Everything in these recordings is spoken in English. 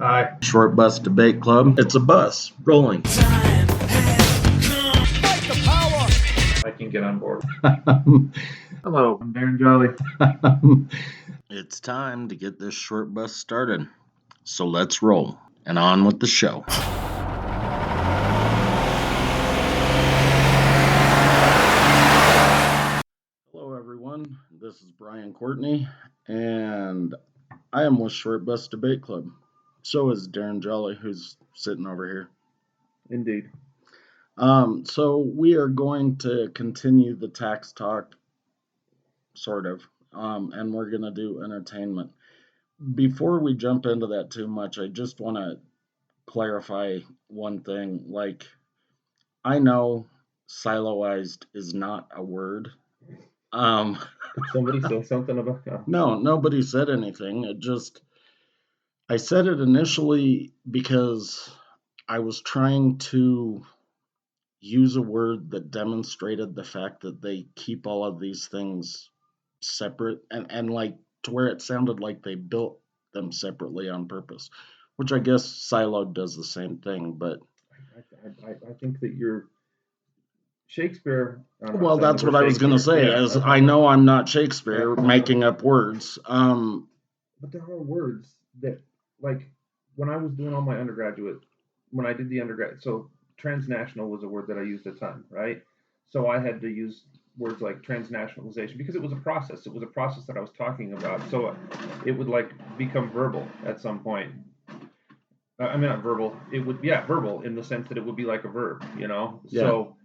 Hi. Short Bus Debate Club. It's a bus rolling. I can get on board. Hello, I'm Darren Jolly. It's time to get this short bus started. So let's roll and on with the show. Hello, everyone. This is Brian Courtney, and I am with Short Bus Debate Club. So is Darren Jolly, who's sitting over here. Indeed. So we are going to continue the tax talk, sort of, and we're going to do entertainment. Before we jump into that too much, I just want to clarify one thing. Like, I know siloized is not a word. Did somebody say something about that? No, nobody said anything. I said it initially because I was trying to use a word that demonstrated the fact that they keep all of these things separate and like to where it sounded like they built them separately on purpose, which I guess siloed does the same thing, but I think that you're Shakespeare. well, that's what I was going to say. As I know I'm not Shakespeare making up words. But there are words that, like, when I was doing all my undergraduate, when I did the undergrad, so transnational was a word that I used a ton, right? So I had to use words like transnationalization because it was a process. It was a process that I was talking about. So it would like become verbal at some point. I mean, not verbal. It would, yeah, verbal in the sense that it would be like a verb, you know? Yeah. So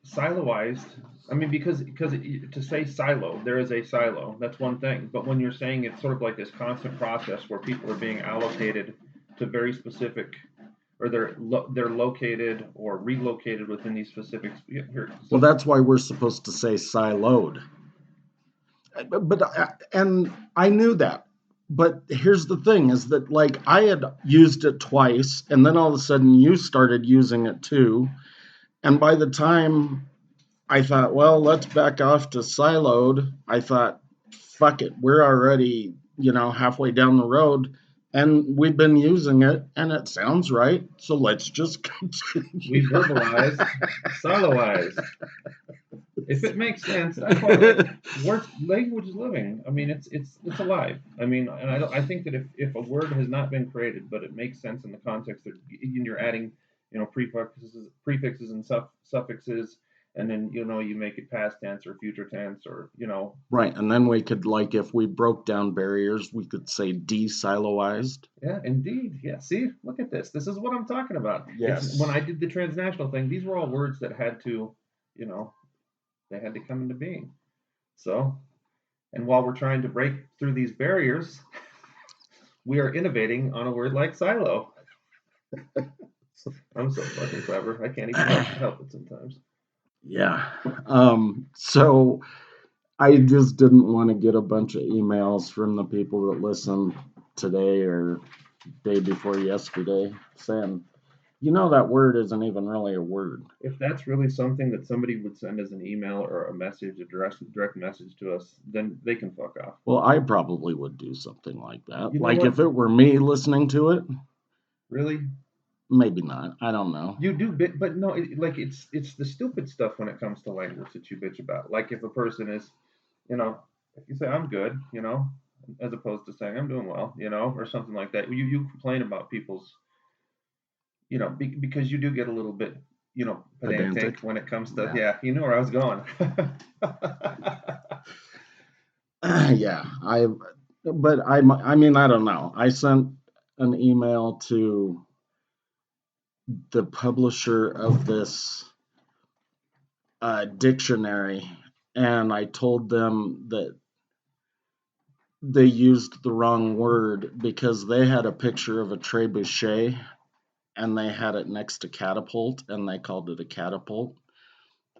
siloized, I mean, because to say silo, there is a silo. That's one thing. But when you're saying it's sort of like this constant process where people are being allocated to very specific, or they're located or relocated within these specific. Well, that's why we're supposed to say siloed. But and I knew that. But here's the thing: is that like I had used it twice, and then all of a sudden you started using it too, and by the time I thought, well, let's back off to siloed, I thought, fuck it, we're already, halfway down the road, and we've been using it, and it sounds right, so let's just continue. We verbalize, siloize. If it makes sense, that's why language is living. I mean, it's alive. I mean, and I think that if a word has not been created, but it makes sense in the context that you're adding, prefixes and suffixes, and then you make it past tense or future tense or Right, and then we could, like, if we broke down barriers, we could say de-siloized. Yeah, indeed. Yeah, see, look at this. This is what I'm talking about. Yes. When I did the transnational thing, these were all words that had to, they had to come into being. So, and while we're trying to break through these barriers, we are innovating on a word like silo. I'm so fucking clever. I can't even help it sometimes. Yeah. So I just didn't want to get a bunch of emails from the people that listened today or day before yesterday saying, that word isn't even really a word. If that's really something that somebody would send as an email or a message, a direct message to us, then they can fuck off. Well, I probably would do something like that. If it were me listening to it. Really? Maybe not. I don't know. You do, but no, it's the stupid stuff when it comes to language that you bitch about. Like if a person is, if you say I'm good, as opposed to saying I'm doing well, or something like that. You complain about people's, because you do get a little bit, pedantic when it comes to you know where I was going. Yeah, I mean, I don't know. I sent an email to the publisher of this dictionary, and I told them that they used the wrong word because they had a picture of a trebuchet and they had it next to catapult and they called it a catapult.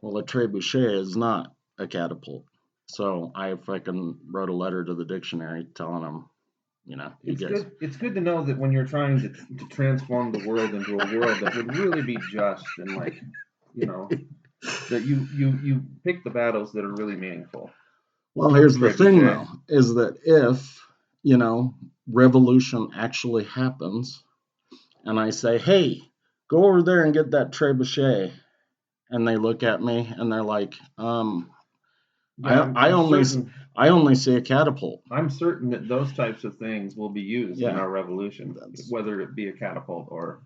Well, a trebuchet is not a catapult. So I fucking wrote a letter to the dictionary telling them, It's good to know that when you're trying to transform the world into a world that would really be just and that you pick the battles that are really meaningful. Well, here's the thing though, is that if, revolution actually happens, and I say, "Hey, go over there and get that trebuchet," and they look at me and they're like, Yeah, I only see a catapult." I'm certain that those types of things will be used in Yeah, our revolution, that's whether it be a catapult or.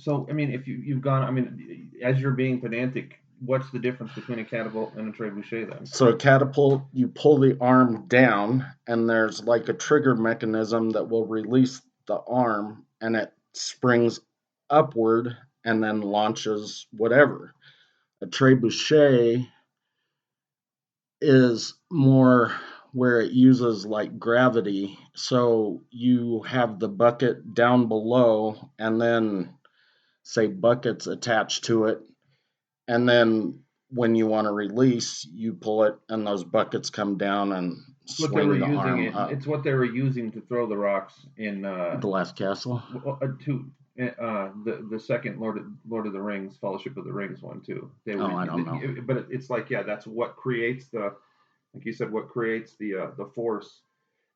So, I mean, if you've gone, I mean, as you're being pedantic, what's the difference between a catapult and a trebuchet then? so a catapult. You pull the arm down, and there's like a trigger mechanism that will release the arm, and it springs upward and then launches whatever. A trebuchet is more where it uses like gravity. So you have the bucket down below, and then say buckets attached to it. And then when you want to release, you pull it, and those buckets come down and It's what they were swing the using arm it. up. It's what they were using to throw the rocks in The Last Castle? the second Lord of the Rings, Fellowship of the Rings one too. They were, Oh, I don't know. but it's like, yeah, that's what creates the, like you said, what creates the force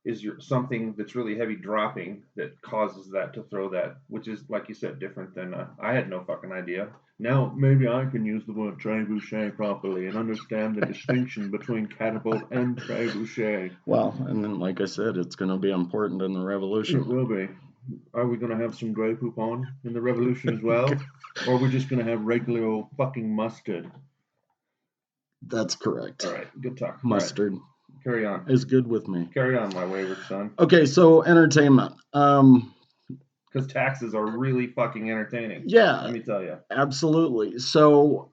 is something that's really heavy dropping that causes that to throw that, which is, like you said, different than I had no fucking idea. Now maybe I can use the word trebuchet properly and understand the distinction between catapult and trebuchet. Well, and then, like I said, it's going to be important in the It revolution. will be. Are we going to have some Grey Poupon in the revolution as well? Or are we just going to have regular old fucking mustard? That's correct. All right, good talk. Mustard Carry on. is good with me. Carry on, my wayward son. Okay, so entertainment. Because taxes are really fucking entertaining. Yeah, Let me tell you. absolutely. So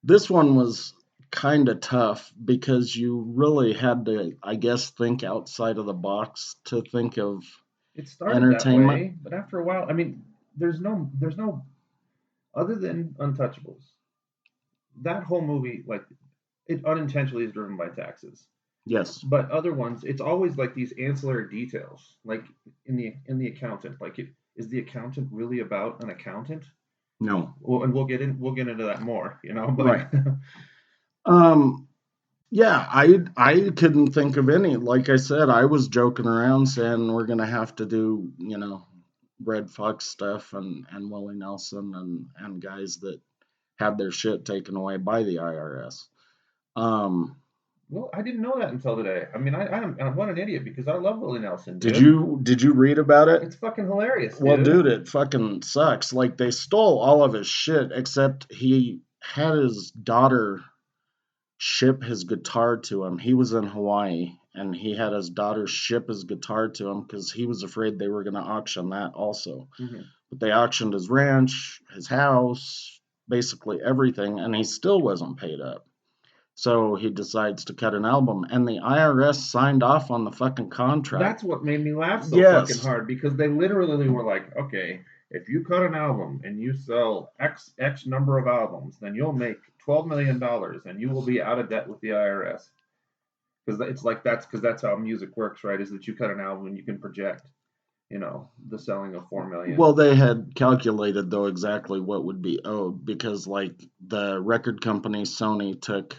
this one was kind of tough because you really had to, I guess, think outside of the box to think of It started that entertainment. way, but after a while, I mean, there's no other than Untouchables. That whole movie, like, it unintentionally is driven by taxes. Yes. But other ones, it's always like these ancillary details, like in the accountant. Like, is the accountant really about an accountant? No. Well, and we'll get into that more, but Right. Yeah, I couldn't think of any. Like I said, I was joking around saying we're gonna have to do, Red Fox stuff and Willie Nelson and guys that had their shit taken away by the IRS. Well, I didn't know that until today. I mean, I'm what an idiot because I love Willie Nelson, dude. Did you read about it? It's fucking hilarious, Well, dude. it fucking sucks. Like they stole all of his shit except he had his daughter ship his guitar to him. He was in Hawaii and he had his daughter ship his guitar to him because he was afraid they were going to auction that also. Mm-hmm. But they auctioned his ranch, his house, basically everything, and he still wasn't paid up. So he decides to cut an album, and the IRS signed off on the fucking contract. That's what made me laugh so Yes. fucking hard because they literally were like, okay, if you cut an album and you sell X number of albums, then you'll make $12 million and you will be out of debt with the IRS. Because it's like that's how music works, right? Is that you cut an album and you can project, the selling of 4 million. Well, they had calculated though exactly what would be owed because like the record company Sony took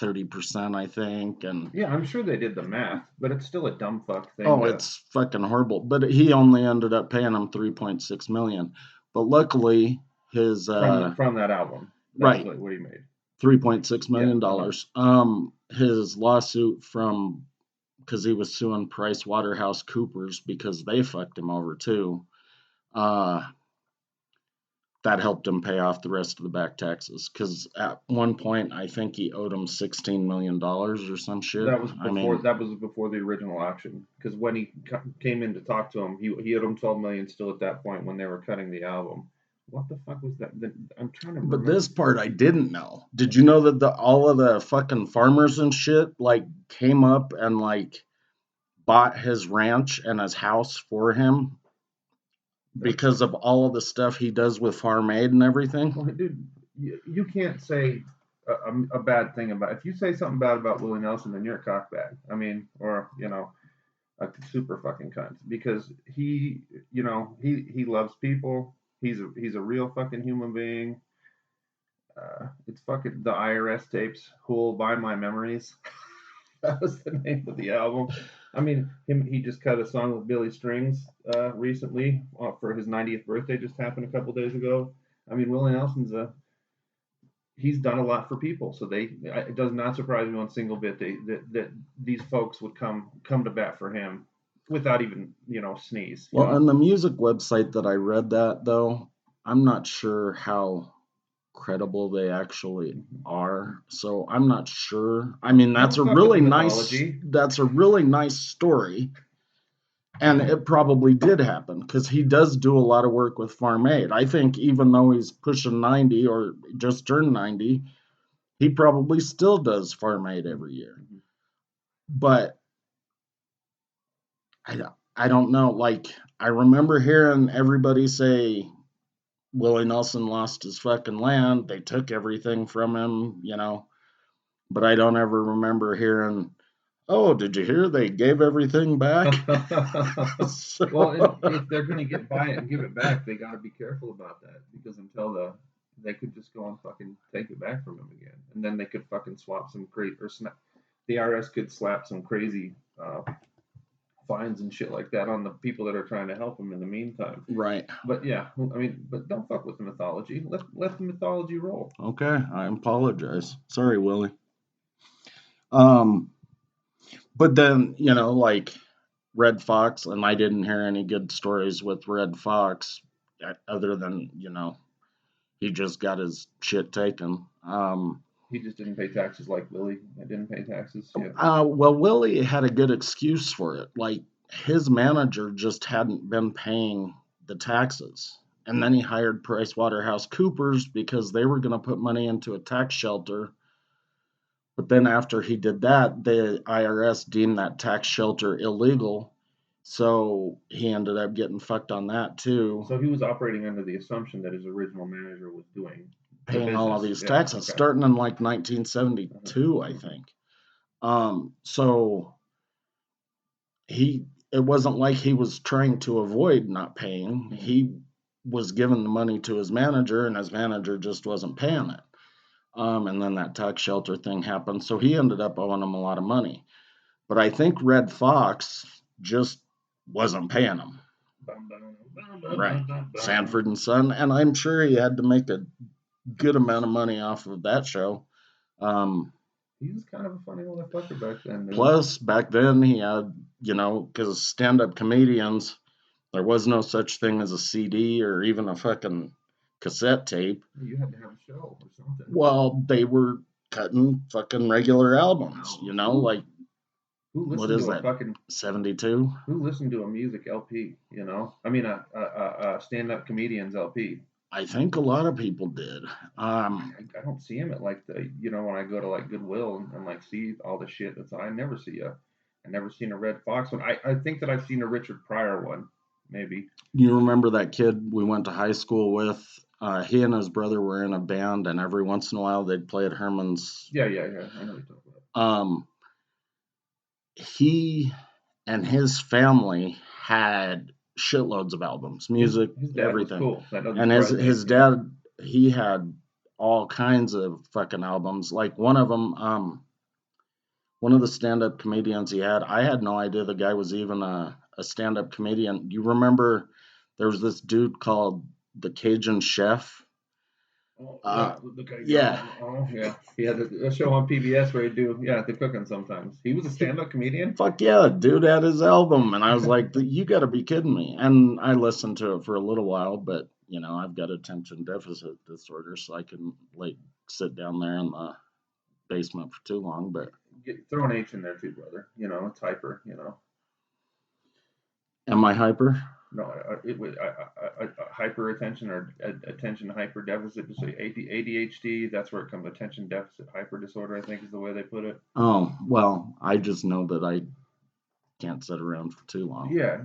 30%, I think, and yeah, I'm sure they did the math, but it's still a dumb fuck thing. oh, it's fucking horrible. But he only ended up paying him 3.6 million. But luckily, his from that album, that's right, what he made, $3.6 million. His lawsuit from because he was suing Price Waterhouse Coopers because they fucked him over too. That helped him pay off the rest of the back taxes because at one point I think he owed him $16 million or some shit. That was before the original auction because when he came in to talk to him, he owed him 12 million still at that point when they were cutting the album. What the fuck was that? I'm trying to remember. But this part I didn't know. Did you know that all of the fucking farmers and shit like came up and like bought his ranch and his house for him because of all of the stuff he does with Farm Aid and everything? Well, dude, you can't say a bad thing about. If you say something bad about Willie Nelson, then you're a cockbag. I mean, or a super fucking cunt because he loves people. He's a real fucking human being. It's fucking the IRS tapes. Who'll buy my memories? That was the name of the album. I mean, he just cut a song with Billy Strings recently for his 90th birthday. Just happened a couple days ago. I mean, Willie Nelson's he's done a lot for people, so it does not surprise me one single bit that these folks would come to bat for him without even sneeze. Well, on the music website that I read that though, I'm not sure how credible they actually are. So I'm not sure. I mean, that's a really nice story. And it probably did happen because he does do a lot of work with Farm Aid. I think even though he's pushing 90 or just turned 90, he probably still does Farm Aid every year. But I don't know. Like, I remember hearing everybody say Willie Nelson lost his fucking land. They took everything from him, But I don't ever remember hearing, oh, did you hear they gave everything back? Well, if they're going to get by it and give it back, they got to be careful about that because they could just go and fucking take it back from him again, and then they could fucking swap some the IRS could slap some crazy fines and shit like that on the people that are trying to help him in the meantime. Right. But yeah, I mean, but don't fuck with the mythology. Let the mythology roll. Okay, I apologize. Sorry, Willie. But then, like Red Fox, and I didn't hear any good stories with Red Fox other than, he just got his shit taken. He just didn't pay taxes like Willie. I didn't pay taxes. Yeah. Well, Willie had a good excuse for it. Like, his manager just hadn't been paying the taxes. And then he hired PricewaterhouseCoopers because they were going to put money into a tax shelter. But then after he did that, the IRS deemed that tax shelter illegal. So he ended up getting fucked on that too. So he was operating under the assumption that his original manager was paying all of these taxes, starting in like 1972, I think. So it wasn't like he was trying to avoid not paying. He was giving the money to his manager, and his manager just wasn't paying it. And then that tax shelter thing happened. So he ended up owing him a lot of money. But I think Red Fox just wasn't paying him. Right. Sanford and Son. And I'm sure he had to make a good amount of money off of that show. He was kind of a funny motherfucker back then. Dude. Plus, back then he had, because stand-up comedians, there was no such thing as a CD or even a fucking cassette tape. You had to have a show or something. Well, they were cutting fucking regular albums, like who listened what is to that? A fucking 72? Who listened to a music LP? I mean a stand-up comedians LP. I think a lot of people did. I don't see him at like when I go to like Goodwill and like see all the shit I never seen a Red Fox one. I think that I've seen a Richard Pryor one, maybe. You remember that kid we went to high school with? He and his brother were in a band, and every once in a while they'd play at Herman's. Yeah. I know what you're talking about. He and his family had shitloads of albums, music, his dad everything. Was cool. And his dad, he had all kinds of fucking albums. Like one of them, one of the stand-up comedians he had, I had no idea the guy was even a stand-up comedian. You remember there was this dude called the Cajun Chef? Yeah. He had a show on PBS where he'd do the cooking sometimes. He was a stand-up comedian. Fuck yeah, dude had his album, and I was like, you got to be kidding me. And I listened to it for a little while, but I've got attention deficit disorder, so I can sit down there in the basement for too long. But throw an H in there too, brother. It's hyper. Am I hyper? No, it was hyper attention or attention hyper deficit. So ADHD, that's where it comes. Attention deficit hyper disorder, I think, is the way they put it. Oh well, I just know that I can't sit around for too long. Yeah,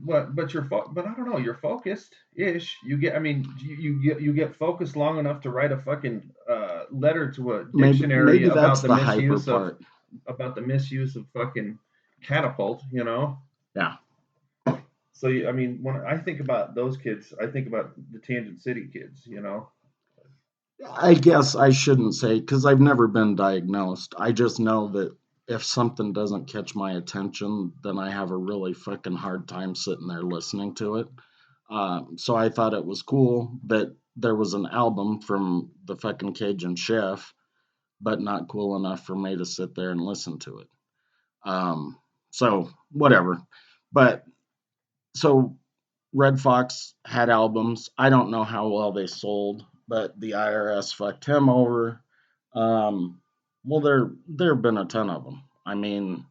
but I don't know. You're focused-ish. You get focused long enough to write a fucking letter to a dictionary maybe about the misuse of about the misuse of fucking catapult. Yeah. So, when I think about those kids, I think about the Tangent City kids, I guess I shouldn't say, because I've never been diagnosed. I just know that if something doesn't catch my attention, then I have a really fucking hard time sitting there listening to it. So I thought it was cool that there was an album from the fucking Cajun Chef, but not cool enough for me to sit there and listen to it. So whatever. But so Red Fox had albums. I don't know how well they sold, but the IRS fucked him over. Well, there have been a ton of them. I mean,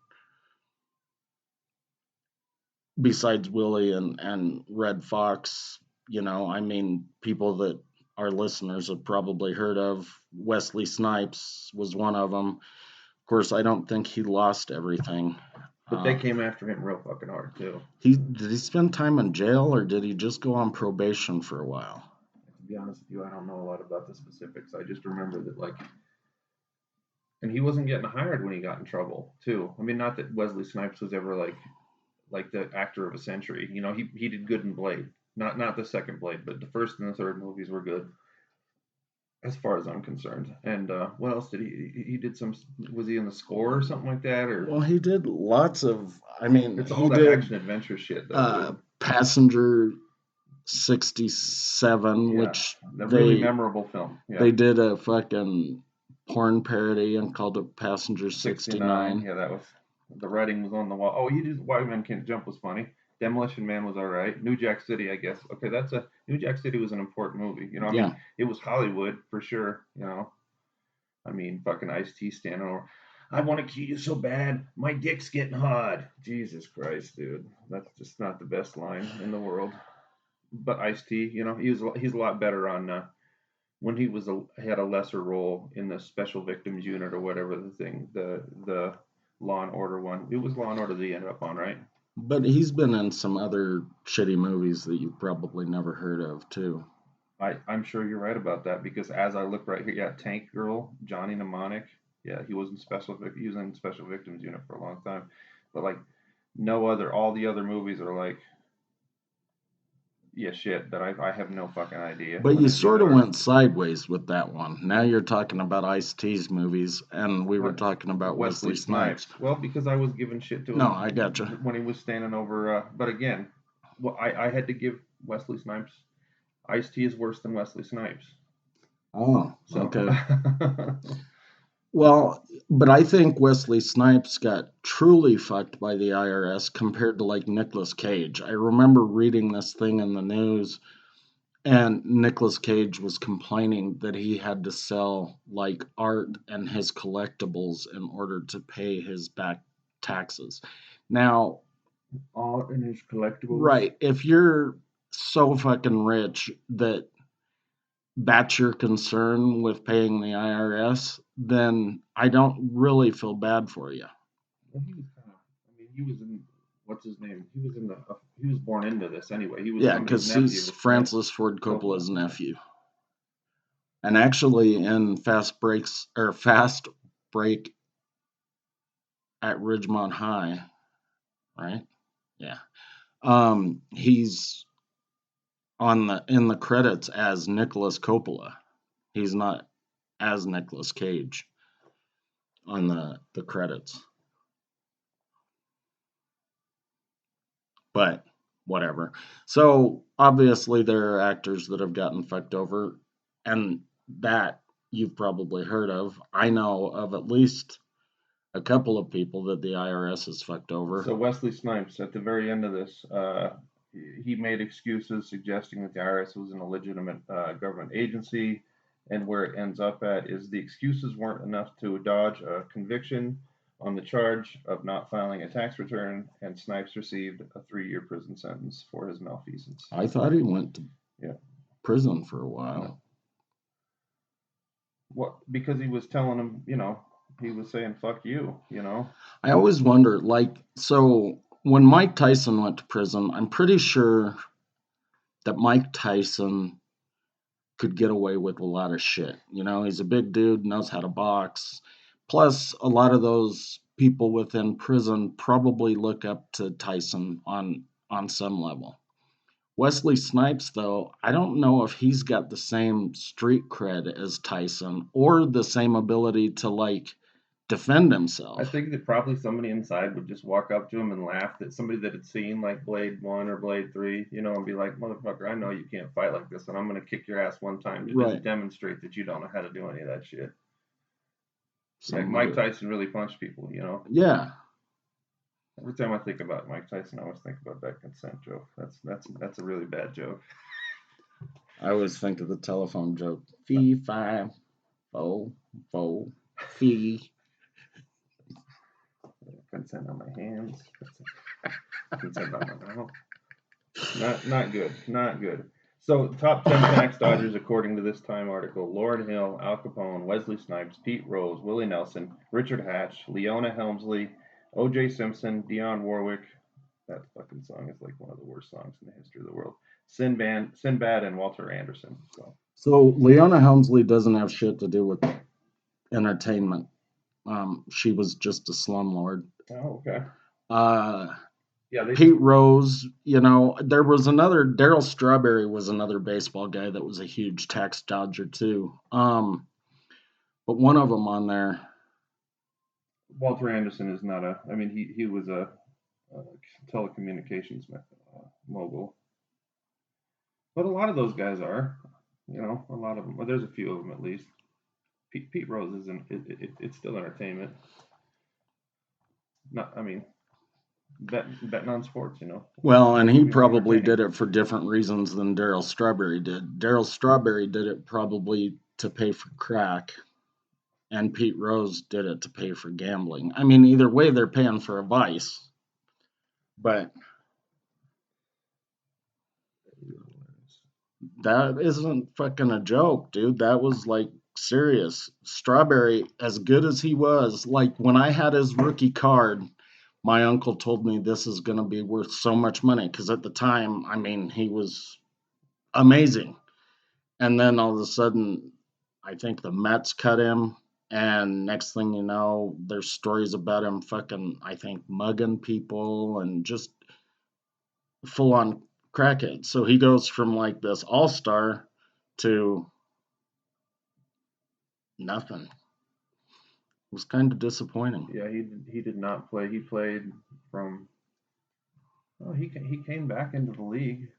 besides Willie and Red Fox, I mean, people that our listeners have probably heard of. Wesley Snipes was one of them. Of course, I don't think he lost everything. But they came after him real fucking hard too. Did he spend time in jail or did he just go on probation for a while? To be honest with you, I don't know a lot about the specifics. I just remember that and he wasn't getting hired when he got in trouble too. I mean, not that Wesley Snipes was ever like the actor of a century. He did good in Blade. Not the second Blade, but the first and the third movies were good, as far as I'm concerned. And what else did he did some? Was he in the score or something like that? Or Well, he did lots of. I mean, it's he all that did action adventure shit. Though, Passenger 67, yeah, which a really memorable film. Yeah. They did a fucking porn parody and called it Passenger 69. Yeah, that was the writing was on the wall. Oh, he did White Man Can't Jump was funny. Demolition Man was all right. New Jack City, I guess. Okay, New Jack City was an important movie. I mean, it was Hollywood for sure. I mean, fucking Ice-T standing over. I want to kill you so bad, my dick's getting hard. Jesus Christ, dude, that's just not the best line in the world. But Ice-T, he's a lot better on when he had a lesser role in the Special Victims Unit or whatever the Law and Order one. It was Law and Order that he ended up on, right? But he's been in some other shitty movies that you've probably never heard of too. I'm sure you're right about that because as I look right here, yeah, Tank Girl, Johnny Mnemonic, yeah, he was in Special Victims Unit for a long time, but all the other movies are like, yeah, shit that I have no fucking idea. But you sort of went sideways with that one. Now you're talking about Ice-T's movies, and we were talking about Wesley Snipes. Well, because I was giving shit to him. No, I gotcha. When he was standing over, but again, I had to give Wesley Snipes. Ice-T is worse than Wesley Snipes. Oh, okay. Well, but I think Wesley Snipes got truly fucked by the IRS compared to like Nicolas Cage. I remember reading this thing in the news, and Nicolas Cage was complaining that he had to sell like art and his collectibles in order to pay his back taxes. Now, art and his collectibles. Right. If you're so fucking rich that that's your concern with paying the IRS, then I don't really feel bad for you. Well, he was he was in, what's his name? He was born into this anyway. He was because he's Francis Ford Coppola's nephew. And actually in Fast Break at Ridgemont High, right? Yeah. He's in the credits as Nicholas Coppola. He's not as Nicolas Cage on the credits. But whatever. So obviously there are actors that have gotten fucked over, and that you've probably heard of. I know of at least a couple of people that the IRS has fucked over. So Wesley Snipes, at the very end of this, he made excuses suggesting that the IRS was an illegitimate government agency, and where it ends up at is the excuses weren't enough to dodge a conviction on the charge of not filing a tax return, and Snipes received a 3-year prison sentence for his malfeasance. I thought he went to prison for a while. No. What? Because he was telling him, he was saying "fuck you," I always wonder, so when Mike Tyson went to prison, I'm pretty sure that Mike Tyson could get away with a lot of shit. He's a big dude, knows how to box. Plus, a lot of those people within prison probably look up to Tyson on some level. Wesley Snipes, though, I don't know if he's got the same street cred as Tyson or the same ability to defend I himself. think that probably somebody inside would just walk up to him and laugh. That somebody that had seen like Blade 1 or Blade 3, and be like, "Motherfucker, I know you can't fight like this, and I'm gonna kick your ass one time to just Right. demonstrate that you don't know how to do any of that shit." Like Somebody. Mike Tyson really punched people. Yeah. Every time I think about Mike Tyson, I always think about that consent joke. That's a really bad joke. I always think of the telephone joke. Fee, fi, fo, fo, fee. Consent on my hands. Consent on my mouth. Not good. Not good. So top 10 tax dodgers according to this Time article: Lauryn Hill, Al Capone, Wesley Snipes, Pete Rose, Willie Nelson, Richard Hatch, Leona Helmsley, O.J. Simpson, Dionne Warwick. That fucking song is like one of the worst songs in the history of the world. Sinbad, and Walter Anderson. So Leona Helmsley doesn't have shit to do with entertainment. She was just a slumlord. Oh, okay. Yeah, Pete Rose, there was another, Darryl Strawberry was another baseball guy that was a huge tax dodger too. But one of them on there. Walter Anderson is not he was a telecommunications mogul. But a lot of those guys are, a lot of them. Well, there's a few of them at least. Pete Rose isn't. It's still entertainment. Betting on sports, Well, and he probably did it for different reasons than Darryl Strawberry did. Darryl Strawberry did it probably to pay for crack, and Pete Rose did it to pay for gambling. Either way, they're paying for a vice. But that isn't fucking a joke, dude. That was like serious. Strawberry, as good as he was, like when I had his rookie card, my uncle told me this is going to be worth so much money because at the time, he was amazing. And then all of a sudden, I think the Mets cut him. And next thing you know, there's stories about him fucking, I think, mugging people and just full on crackhead. So he goes from like this all-star to nothing. It was kind of disappointing. Yeah, he did not play. He played from. Oh, he came back into the league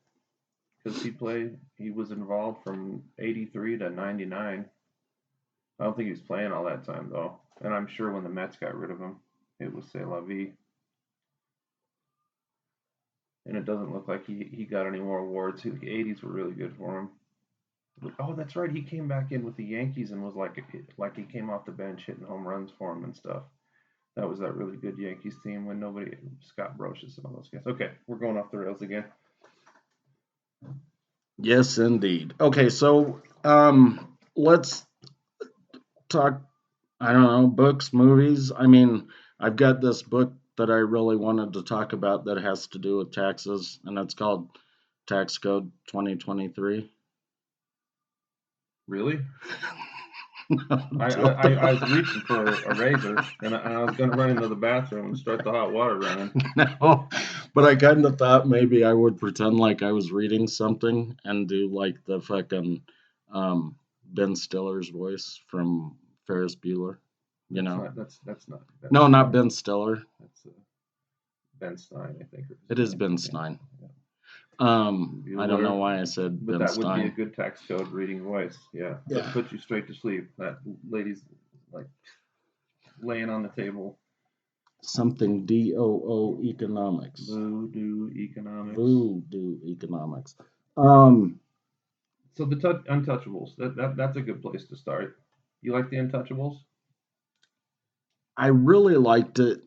because he was involved from 83 to 99. I don't think he was playing all that time though, and I'm sure when the Mets got rid of him, it was c'est la vie. And it doesn't look like he got any more awards. The 80s were really good for him. Oh, that's right. He came back in with the Yankees and was like he came off the bench hitting home runs for him and stuff. That was that really good Yankees team when Scott Brocious and all those guys. Okay, we're going off the rails again. Yes, indeed. Okay, so let's talk, I don't know, books, movies. I've got this book that I really wanted to talk about that has to do with taxes, and it's called Tax Code 2023. Really? I was reaching for a razor, and I was going to run into the bathroom and start the hot water running. No, but I kind of thought maybe I would pretend like I was reading something and do like the fucking Ben Stiller's voice from Ferris Bueller. That's not. No, not Ben Stiller. That's Ben Stein, I think. It is Ben Stein. Yeah. I don't know why I said but Ben that Stein. Would be a good tax code reading voice. Yeah. Put you straight to sleep. That lady's like laying on the table. Something DOO economics. Voodoo economics. Voodoo economics. So the Untouchables. That's a good place to start. You like the Untouchables? I really liked it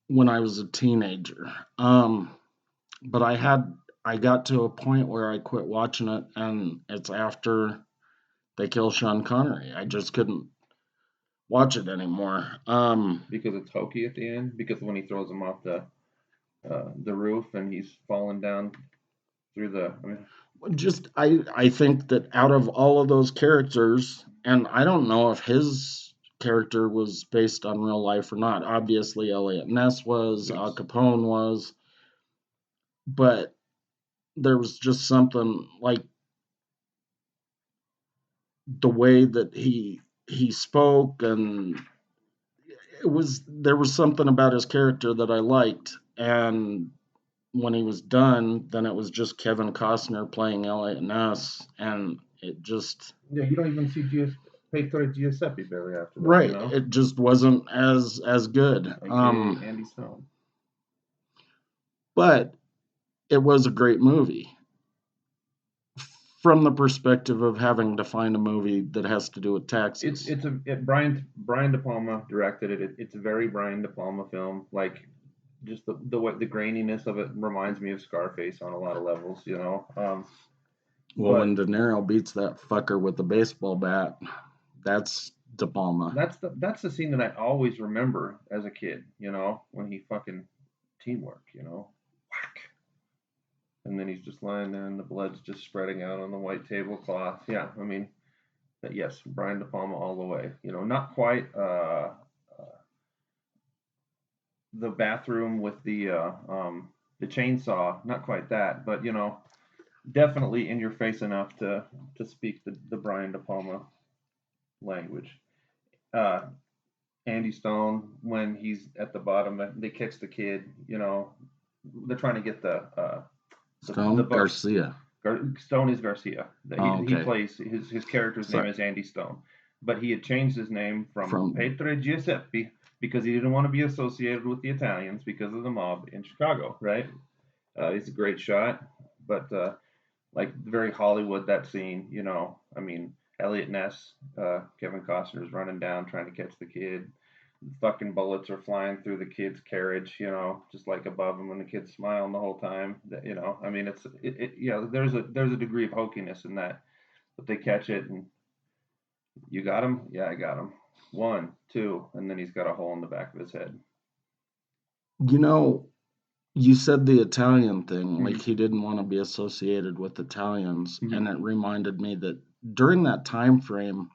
when I was a teenager. But I got to a point where I quit watching it, and it's after they kill Sean Connery. I just couldn't watch it anymore. Because it's hokey at the end. Because when he throws him off the roof and he's falling down through the. I think that out of all of those characters, and I don't know if his character was based on real life or not. Obviously, Elliot Ness was, Al Capone was, but there was just something like the way that he spoke, and there was something about his character that I liked, and when he was done, then it was just Kevin Costner playing Elliot Ness, and it just Yeah, you don't even see Pedro Giuseppe barely after that. right. It just wasn't as good. AKA Andy Stone. But it was a great movie from the perspective of having to find a movie that has to do with taxes. Brian De Palma directed it. It's a very Brian De Palma film. Like just the way the graininess of it reminds me of Scarface on a lot of levels. When De Niro beats that fucker with the baseball bat, that's De Palma. That's the scene that I always remember as a kid. When he fucking teamwork. Whack. And then he's just lying there, and the blood's just spreading out on the white tablecloth. Yeah, I mean, yes, Brian De Palma all the way. Not quite the bathroom with the chainsaw, not quite that, but definitely in your face enough to speak the Brian De Palma language. Andy Stone, when he's at the bottom, they kicks the kid. They're trying to get the Stone Garcia. Stone is Garcia. He plays his character's name is Andy Stone, but he had changed his name from Pedro Giuseppe because he didn't want to be associated with the Italians because of the mob in Chicago. Right? He's a great shot, but like very Hollywood that scene. I mean, Elliot Ness, Kevin Costner is running down trying to catch the kid. Fucking bullets are flying through the kid's carriage, just like above him, and the kid's smiling the whole time. I mean, there's a degree of hokiness in that, but they catch it, and you got him, yeah, I got him, 1, 2, and then he's got a hole in the back of his head. You said the Italian thing, like he didn't want to be associated with Italians, and it reminded me that during that time frame,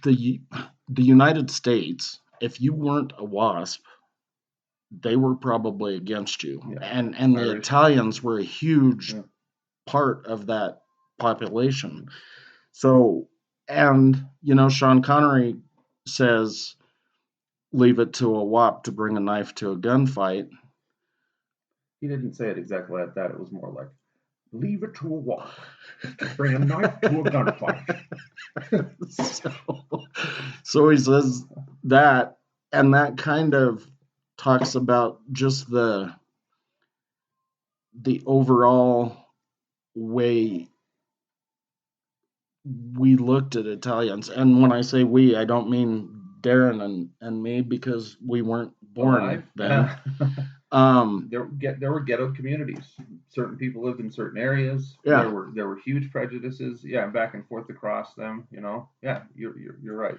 the United States, if you weren't a WASP, they were probably against you. Yeah. And the Italians were a huge part of that population. So, and, Sean Connery says, leave it to a WAP to bring a knife to a gunfight. He didn't say it exactly like that. It was more like, leave it to a WAP to bring a knife to a gunfight. So he says that, and that kind of talks about just the overall way we looked at Italians. And when I say we, I don't mean Darren and me, because we weren't born then. There were ghetto communities. Certain people lived in certain areas. Yeah. There were huge prejudices. Yeah, back and forth across them. Yeah, you're right.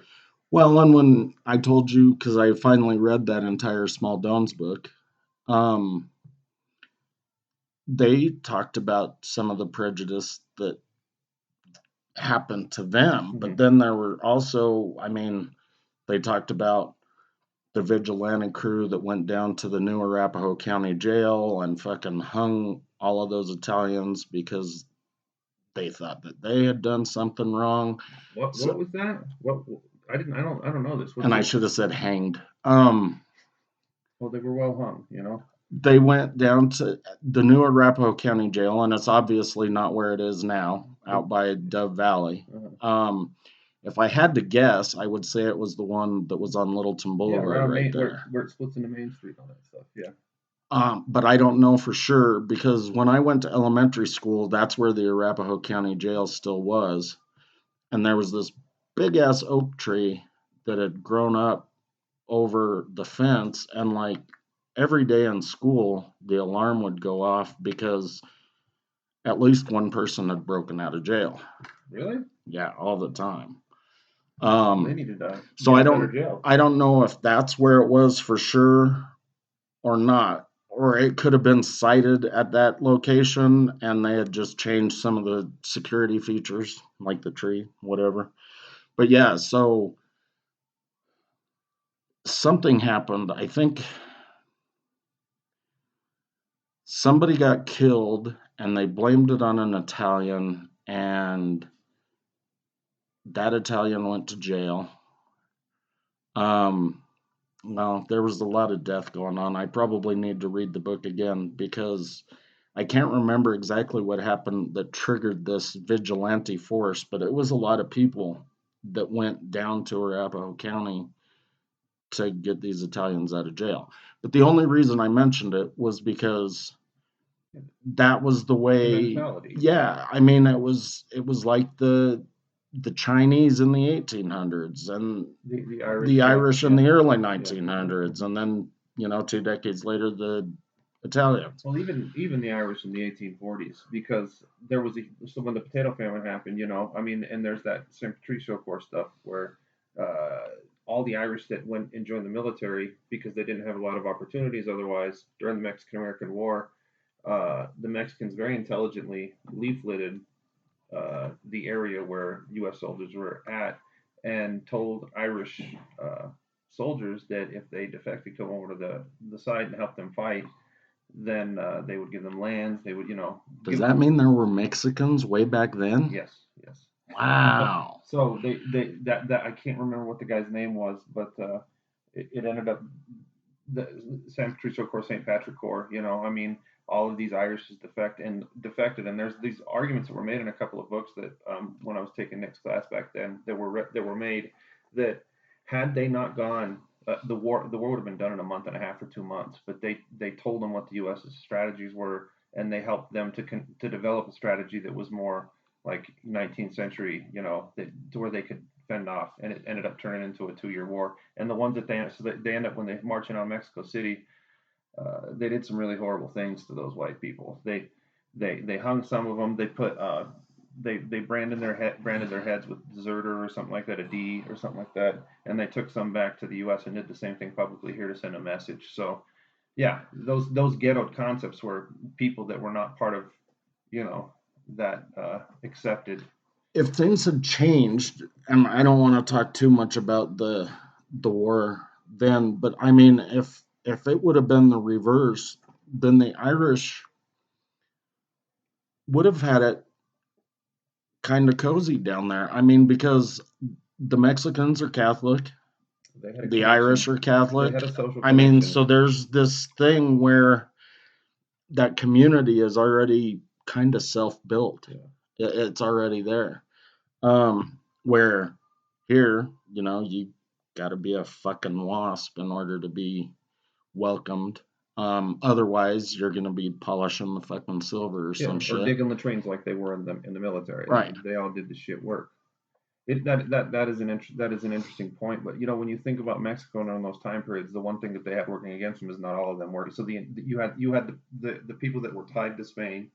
Well, and when I told you, because I finally read that entire Small Downs book, they talked about some of the prejudice that happened to them. But then there were also, they talked about the vigilante crew that went down to the new Arapahoe County Jail and fucking hung all of those Italians because they thought that they had done something wrong. What was that? What I don't know this. I should have said hanged. Well, they were well hung, They went down to the new Arapahoe County Jail, and it's obviously not where it is now, out by Dove Valley. If I had to guess, I would say it was the one that was on Littleton Boulevard, right there. Where it splits into Main Street and all that stuff, yeah. But I don't know for sure, because when I went to elementary school, that's where the Arapahoe County Jail still was. And there was this big-ass oak tree that had grown up over the fence, and like every day in school, the alarm would go off because at least one person had broken out of jail. Really? Yeah, all the time. They needed to so I don't know if that's where it was for sure or not, or it could have been sited at that location and they had just changed some of the security features, like the tree, whatever. But yeah, so something happened. I think somebody got killed and they blamed it on an Italian, and that Italian went to jail. Well, there was a lot of death going on. I probably need to read the book again because I can't remember exactly what happened that triggered this vigilante force, but it was a lot of people that went down to Arapahoe County to get these Italians out of jail. But the only reason I mentioned it was because that was the The way. mentality. Yeah, I mean, it was like the Chinese in the 1800s and The Irish. the Irish in the early Yeah. 1900s, and then 2 decades later the Italians. Well, even the Irish in the 1840s, because there was so when the potato famine happened, I mean, and there's that San Patricio Corps stuff where uh, all the Irish that went and joined the military because they didn't have a lot of opportunities otherwise during the Mexican American War, the Mexicans very intelligently leafleted the area where U.S. soldiers were at and told Irish soldiers that if they defected, come over to the side and help them fight, then they would give them lands. They would, Does that mean there were Mexicans way back then? Yes, yes. Wow. So they that I can't remember what the guy's name was, but it ended up the San Patricio Corps, St. Patrick Corps. I mean, all of these Irish defected, and there's these arguments that were made in a couple of books that when I was taking Nick's class back then that were made that had they not gone. The war would have been done in a month and a half or 2 months, but they told them what the U.S.'s strategies were, and they helped them to develop a strategy that was more like 19th century, to where they could fend off, and it ended up turning into a 2-year war. And the ones that they end up when they marching on Mexico City, they did some really horrible things to those white people. They hung some of them. They put they branded their heads with deserter or something like that, a D or something like that, and they took some back to the U.S. and did the same thing publicly here to send a message. So yeah, those ghetto concepts were people that were not part of that accepted. If things had changed, and I don't want to talk too much about the war then, but I mean, if it would have been the reverse, then the Irish would have had it kind of cozy down there. I mean, because the Mexicans are Catholic, the Irish are Catholic. They had a social I mean, connection. so there's this thing where that community is already kind of self-built. Yeah. It's already there. Where here, you got to be a fucking wasp in order to be welcomed. Otherwise, you're gonna be polishing the fucking silver or some shit. Or digging latrines like they were in the military. Right. They all did the shit work. That is an interesting point. But when you think about Mexico during those time periods, the one thing that they had working against them is not all of them were. So you had the people that were tied to Spain.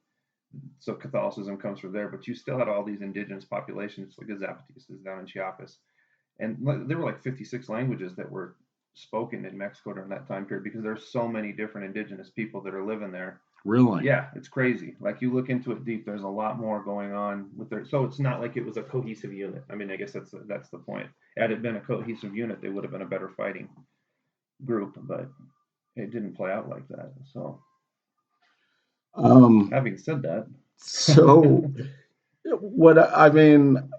So Catholicism comes from there, but you still had all these indigenous populations, like the Zapatistas down in Chiapas, and there were like 56 languages that were spoken in Mexico during that time period because there's so many different indigenous people that are living there. Really? Yeah, it's crazy. Like you look into it deep, there's a lot more going on with their. So it's not like it was a cohesive unit. I mean, I guess that's the point. Had it been a cohesive unit, they would have been a better fighting group, but it didn't play out like that. So, having said that, so what I mean,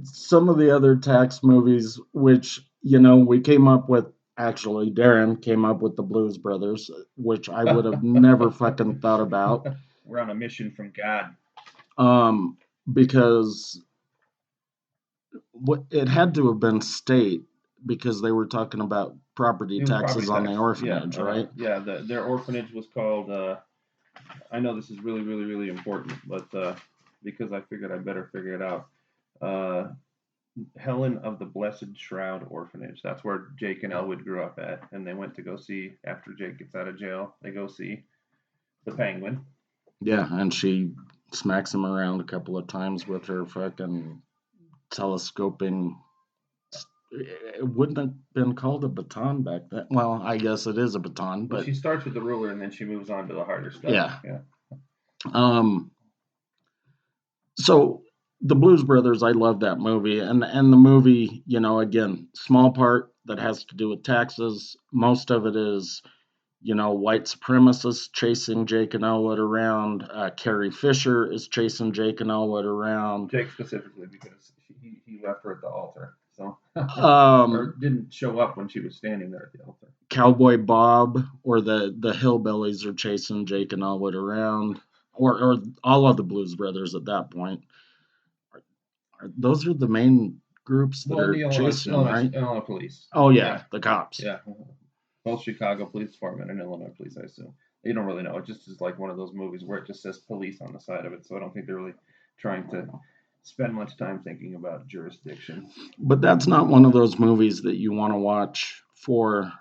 some of the other tax movies, which we came up with. Actually, Darren came up with the Blues Brothers, which I would have never fucking thought about. We're on a mission from God. Because it had to have been state because they were talking about property taxes on the orphanage, right? Yeah, their orphanage was called. I know this is really, really, really important, but because I figured I better figure it out. Helen of the Blessed Shroud Orphanage. That's where Jake and Elwood grew up at, and they went to go see after Jake gets out of jail. They go see the penguin. Yeah, and she smacks him around a couple of times with her fucking telescoping. It wouldn't have been called a baton back then. Well, I guess it is a baton, but she starts with the ruler and then she moves on to the harder stuff. Yeah. So the Blues Brothers, I love that movie, and the movie, again, small part that has to do with taxes. Most of it is, white supremacists chasing Jake and Elwood around. Carrie Fisher is chasing Jake and Elwood around. Jake specifically because he left her at the altar. So Or didn't show up when she was standing there at the altar. Cowboy Bob or the hillbillies are chasing Jake and Elwood around, or all of the Blues Brothers at that point. Those are the main groups that are chasing them, right? Illinois police. Oh yeah, the cops. Yeah, both Chicago Police Department and Illinois Police, I assume. You don't really know. It just is like one of those movies where it just says police on the side of it, so I don't think they're really trying to spend much time thinking about jurisdiction. But that's not one of those movies that you want to watch for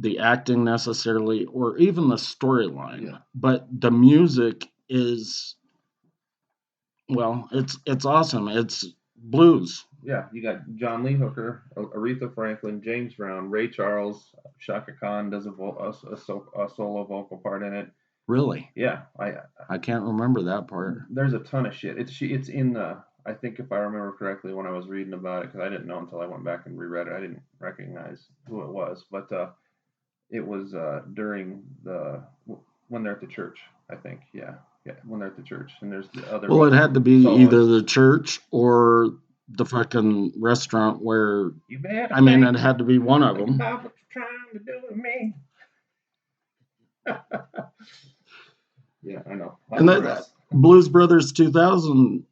the acting necessarily, or even the storyline. Yeah. But the music is, well, it's awesome. It's blues. Yeah, you got John Lee Hooker, Aretha Franklin, James Brown, Ray Charles, Shaka Khan does a solo vocal part in it. Really? Yeah, I can't remember that part. There's a ton of shit. It's in the, I think if I remember correctly when I was reading about it, because I didn't know until I went back and reread it. I didn't recognize who it was, but it was during when they're at the church, I think. Yeah, when they're at the church, and there's the other. Well, it had to be either the church or the fucking restaurant where. I mean, it had to be one of them. About what you're trying to do to me. Yeah, I know. And that Blues Brothers 2000.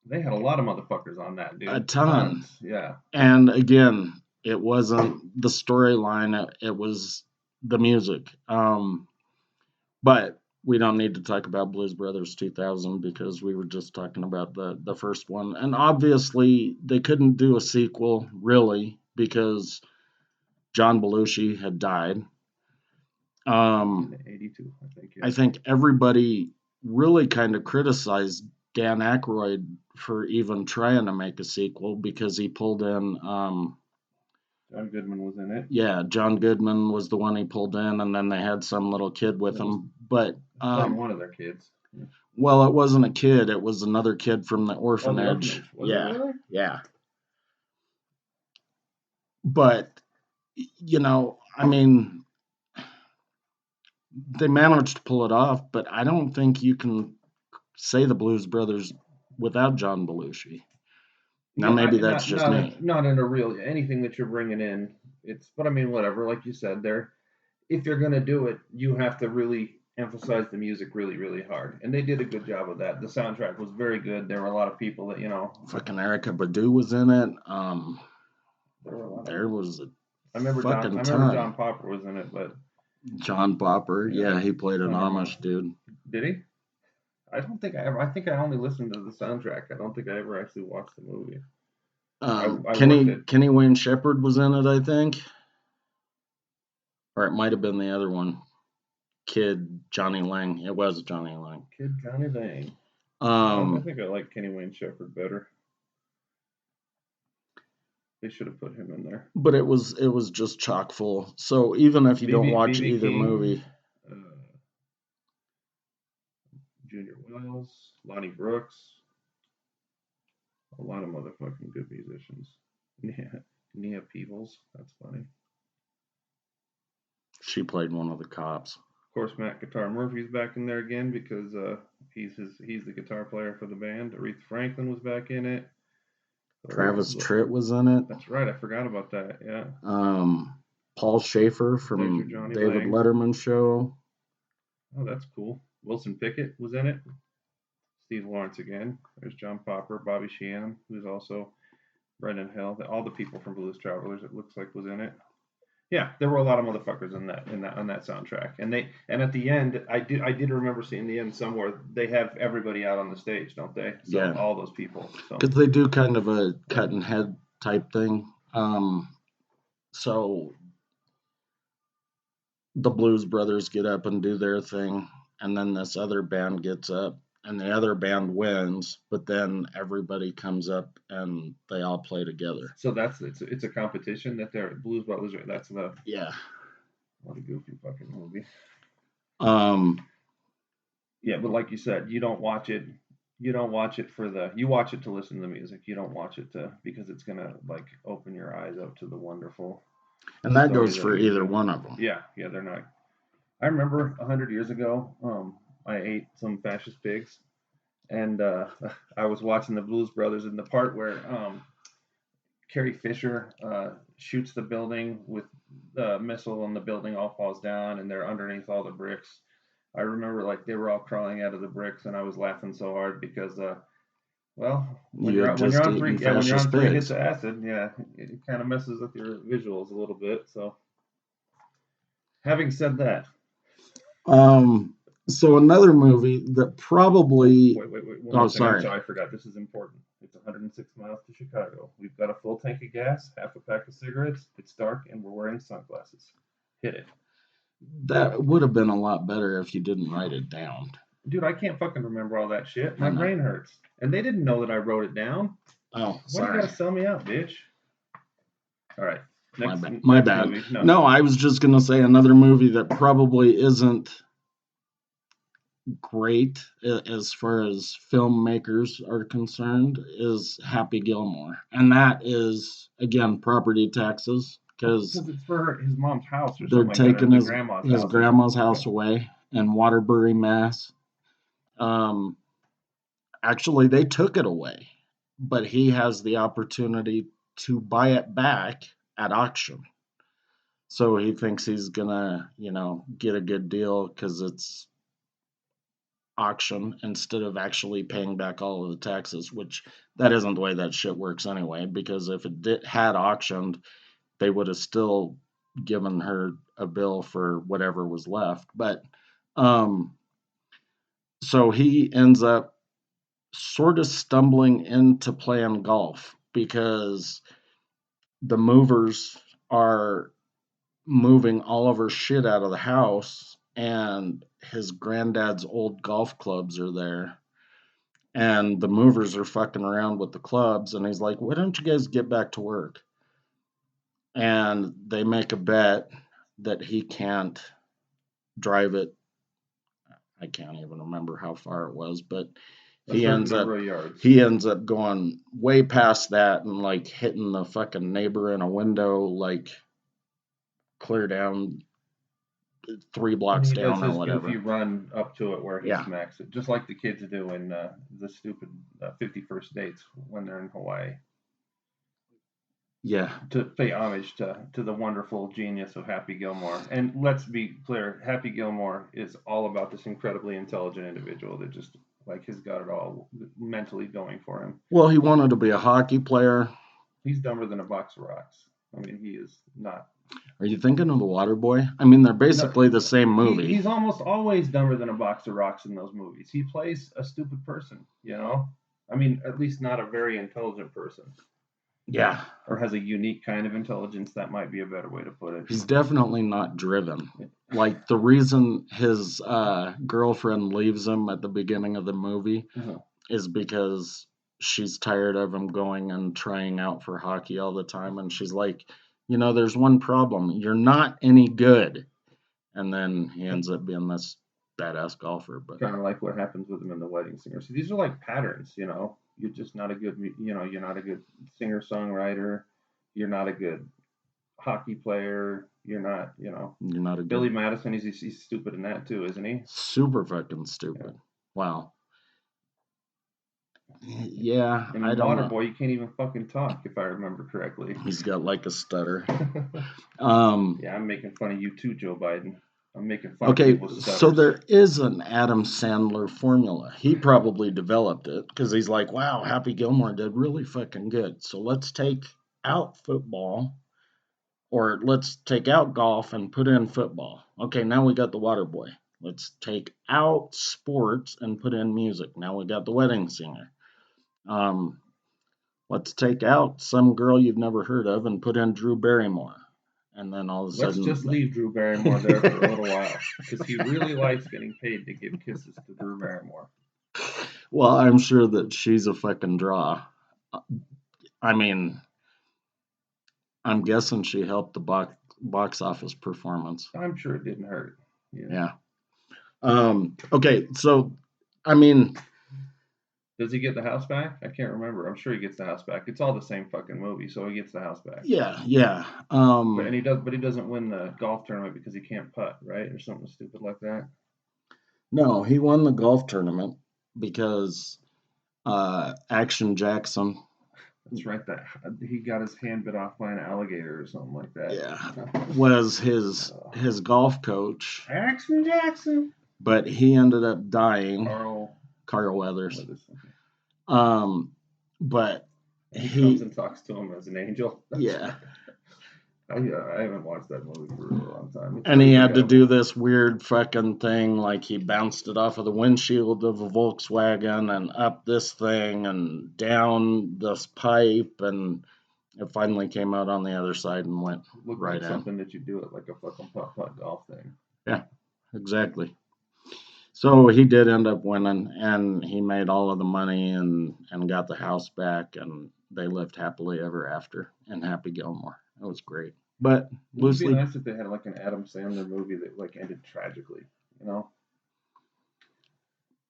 They had a lot of motherfuckers on that, dude. A ton. Yeah. And again, it wasn't the storyline, it was the music. But we don't need to talk about Blues Brothers 2000 because we were just talking about the first one. And obviously, they couldn't do a sequel, really, because John Belushi had died. In 82, I think. Yeah. I think everybody really kind of criticized Dan Aykroyd for even trying to make a sequel because he pulled in. John Goodman was in it. Yeah, John Goodman was the one he pulled in, and then they had some little kid with him. But one of their kids. Yeah. Well, it wasn't a kid; it was another kid from the orphanage. Was it really? Yeah. But I mean, they managed to pull it off. But I don't think you can say the Blues Brothers without John Belushi. Now, maybe that's just me. Not in a real anything that you're bringing in. But I mean, whatever. Like you said, if you're gonna do it, you have to really emphasize the music really, really hard, and they did a good job of that. The soundtrack was very good. There were a lot of people that Fucking Erykah Badu was in it. There was. I remember John Popper was in it, but John Popper, yeah, he played an Amish dude. Did he? I don't think I ever. I think I only listened to the soundtrack. I don't think I ever actually watched the movie. Kenny Wayne Shepherd was in it, I think, or it might have been the other one. Kid Johnny Lang. It was Johnny Lang. Kid Johnny Lang. I think I like Kenny Wayne Shepherd better. They should have put him in there. But it was just chock full. So even if you don't watch either movie. Junior Wells, Lonnie Brooks, a lot of motherfucking good musicians. Nia Peebles, that's funny. She played one of the cops. Of course, Matt Guitar Murphy's back in there again because he's the guitar player for the band. Aretha Franklin was back in it. Travis Tritt was in it. That's right, I forgot about that. Yeah. Paul Schaefer from David Letterman Show. Oh, that's cool. Wilson Pickett was in it. Steve Lawrence again. There's John Popper, Bobby Sheehan, who's also Brendan Hill. All the people from Blues Travelers, it looks like, was in it. Yeah, there were a lot of motherfuckers on that soundtrack. And at the end, I did remember seeing the end somewhere. They have everybody out on the stage, don't they? So yeah. All those people. Because they do kind of a cut and head type thing. So the Blues Brothers get up and do their thing. And then this other band gets up and the other band wins, but then everybody comes up and they all play together. So it's a competition that they're Blues Brothers. That's yeah. What a goofy fucking movie. Yeah, but like you said, you don't watch it. You watch it to listen to the music. You don't watch it because it's gonna like open your eyes up to the wonderful. And that goes for either one of them. Yeah, they're not. I remember 100 years ago, I ate some fascist pigs, and I was watching the Blues Brothers in the part where Carrie Fisher shoots the building with the missile, and the building all falls down, and they're underneath all the bricks. I remember like they were all crawling out of the bricks, and I was laughing so hard because, well, You had when you're just on eaten when you're on fascist three pigs. hits of acid, yeah, it kind of messes with your visuals a little bit. So, having said that, So another movie that probably. wait, one Oh, more thing. I'm sorry. sorry, I forgot. This is important. It's 106 miles to Chicago. We've got a full tank of gas, half a pack of cigarettes. It's dark, and we're wearing sunglasses. Hit it. That would have been a lot better if you didn't write it down. Dude, I can't fucking remember all that shit. My I know. brain hurts. And they didn't know that I wrote it down. Oh, Why do you sorry. gotta sell me out, bitch? All right. My bad. Movie. No, I was just gonna say another movie that probably isn't great as far as filmmakers are concerned is Happy Gilmore, and that is again property taxes because it's for his mom's house or they're something like taking that, his grandma's house away in Waterbury, Mass. Actually, they took it away, but he has the opportunity to buy it back at auction. So he thinks he's gonna, get a good deal because it's auction instead of actually paying back all of the taxes, which that isn't the way that shit works anyway, because if it had auctioned, they would have still given her a bill for whatever was left. But so he ends up sort of stumbling into playing golf because the movers are moving all of her shit out of the house, and his granddad's old golf clubs are there, and the movers are fucking around with the clubs, and he's like, why don't you guys get back to work? And they make a bet that he can't drive it. I can't even remember how far it was, but he ends up going way past that and like hitting the fucking neighbor in a window, like clear down 3 blocks down or whatever. If you run up to it where he smacks it, just like the kids do in the stupid 51st dates when they're in Hawaii. Yeah. To pay homage to the wonderful genius of Happy Gilmore. And let's be clear, Happy Gilmore is all about this incredibly intelligent individual that just like has got it all mentally going for him. Well, he wanted to be a hockey player. He's dumber than a box of rocks. I mean, he is not. Are you thinking of The Waterboy? I mean, they're basically the same movie. He's almost always dumber than a box of rocks in those movies. He plays a stupid person, I mean, at least not a very intelligent person. Yeah. Or has a unique kind of intelligence. That might be a better way to put it. He's definitely not driven. Like, the reason his girlfriend leaves him at the beginning of the movie is because she's tired of him going and trying out for hockey all the time. And she's like, there's one problem. You're not any good. And then he ends up being this badass golfer. But kind of like what happens with him in The Wedding Singer. So these are like patterns, You're just not a good, you're not a good singer-songwriter. You're not a good hockey player. You're not, You're not a good... Billy Madison, he's stupid in that too, isn't he? Super fucking stupid. Yeah. Wow. Yeah, and I don't know. Waterboy, you can't even fucking talk, if I remember correctly. He's got like a stutter. Yeah, I'm making fun of you too, Joe Biden. I'm making fun of people's stutters. So there is an Adam Sandler formula. He probably developed it because he's like, wow, Happy Gilmore did really fucking good. So let's take out football, or let's take out golf and put in football. Okay, now we got The Waterboy. Let's take out sports and put in music. Now we got The Wedding Singer. Let's take out some girl you've never heard of and put in Drew Barrymore. And then all of a sudden... Let's just leave Drew Barrymore there for a little while. Because he really likes getting paid to give kisses to Drew Barrymore. Well, I'm sure that she's a fucking draw. I mean, I'm guessing she helped the box office performance. I'm sure it didn't hurt. Yeah. Okay, so, I mean... Does he get the house back? I can't remember. I'm sure he gets the house back. It's all the same fucking movie, so he gets the house back. Yeah. But he doesn't win the golf tournament because he can't putt, right? Or something stupid like that. No, he won the golf tournament because Action Jackson That's right. That he got his hand bit off by an alligator or something like that. Yeah, was his golf coach, Jackson. but he ended up dying. Carl Weathers. Weathers. But he comes and talks to him as an angel. Yeah. I haven't watched that movie for a long time. And he had to do this weird fucking thing, like he bounced it off of the windshield of a Volkswagen and up this thing and down this pipe, and it finally came out on the other side and went right like something that you do at like a fucking putt-putt golf thing. Yeah, exactly. So he did end up winning, and he made all of the money and got the house back, and they lived happily ever after in Happy Gilmore. It was great. But it would be nice if they had like an Adam Sandler movie that like ended tragically, you know?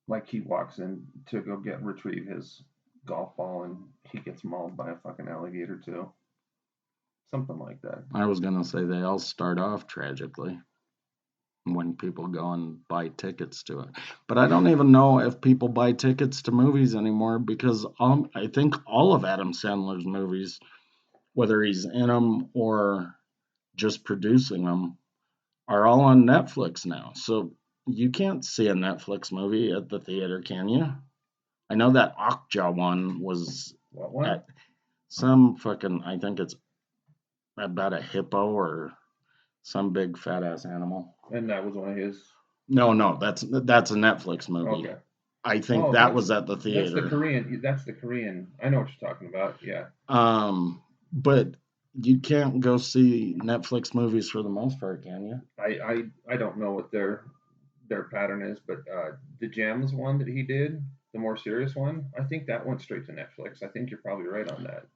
Like he walks in to go retrieve his golf ball and he gets mauled by a fucking alligator too. Something like that. I was gonna say they all start off tragically when people go and buy tickets to it. But I don't even know if people buy tickets to movies anymore, because I think all of Adam Sandler's movies, whether he's in them or just producing them, are all on Netflix now. So you can't see a Netflix movie at the theater, can you? I know that Okja one was at some fucking, I think it's about a hippo or some big fat ass animal. And that was one of his. No, that's a Netflix movie. Okay. I think that was at the theater. That's the Korean. I know what you're talking about. Yeah. But you can't go see Netflix movies for the most part, can you? I don't know what their pattern is, but the Gems one that he did, the more serious one, I think that went straight to Netflix. I think you're probably right on that.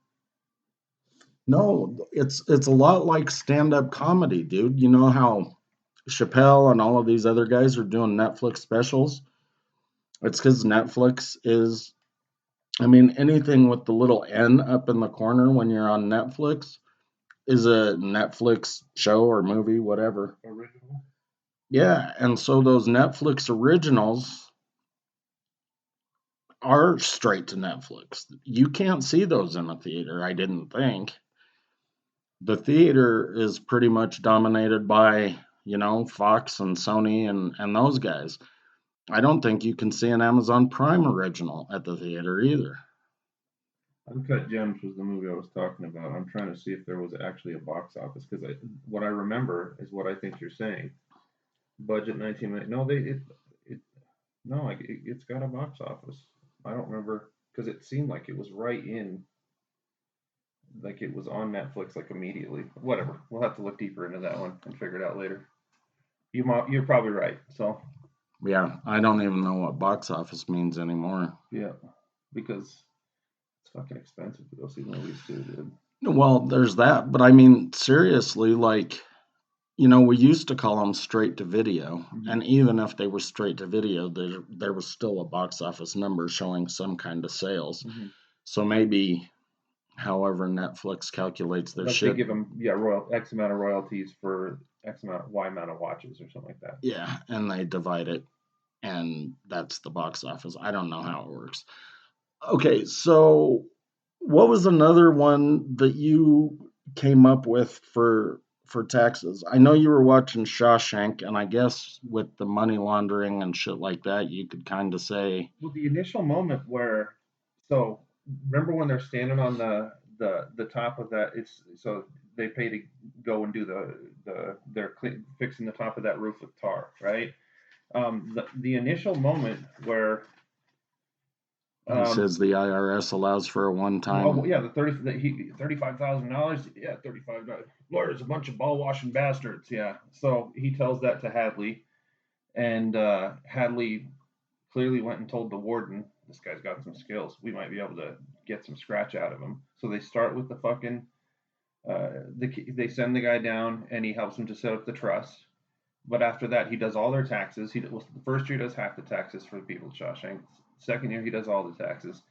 No, it's a lot like stand-up comedy, dude. You know how Chappelle and all of these other guys are doing Netflix specials? It's because Netflix is, I mean, anything with the little N up in the corner when you're on Netflix is a Netflix show or movie, whatever. Original? Yeah, and so those Netflix originals are straight to Netflix. You can't see those in a theater, I didn't think. The theater is pretty much dominated by, Fox and Sony and those guys. I don't think you can see an Amazon Prime original at the theater either. Uncut Gems was the movie I was talking about. I'm trying to see if there was actually a box office, because what I remember is what I think you're saying. Budget 19 million. No, it's got a box office. I don't remember, because it seemed like it was right in, like it was on Netflix like immediately. Whatever. We'll have to look deeper into that one and figure it out later. You're probably right. So. Yeah, I don't even know what box office means anymore. Yeah, because it's fucking expensive to go see movies too, dude. Well, there's that, but I mean, seriously, like, we used to call them straight to video, and even if they were straight to video, there was still a box office number showing some kind of sales. So maybe, however Netflix calculates their shit, they give them X amount of royalties for X amount, Y amount of watches or something like that. Yeah, and they divide it, and that's the box office. I don't know how it works. Okay, so what was another one that you came up with for taxes? I know you were watching Shawshank, and I guess with the money laundering and shit like that, you could kind of say. Well, the initial moment where, so remember when they're standing on the top of that? It's so they pay to go and do they're fixing the top of that roof with tar, right? The initial moment where. He says the IRS allows for a one-time. Oh yeah, $35,000. Yeah, $35. Lawyers, a bunch of ball washing bastards. Yeah. So he tells that to Hadley, and Hadley clearly went and told the warden, "This guy's got some skills. We might be able to get some scratch out of him." So they start with the fucking. They send the guy down, and he helps him to set up the trust. But after that, he does all their taxes. The first year he does half the taxes for the people of Shawshank. Second year he does all the taxes.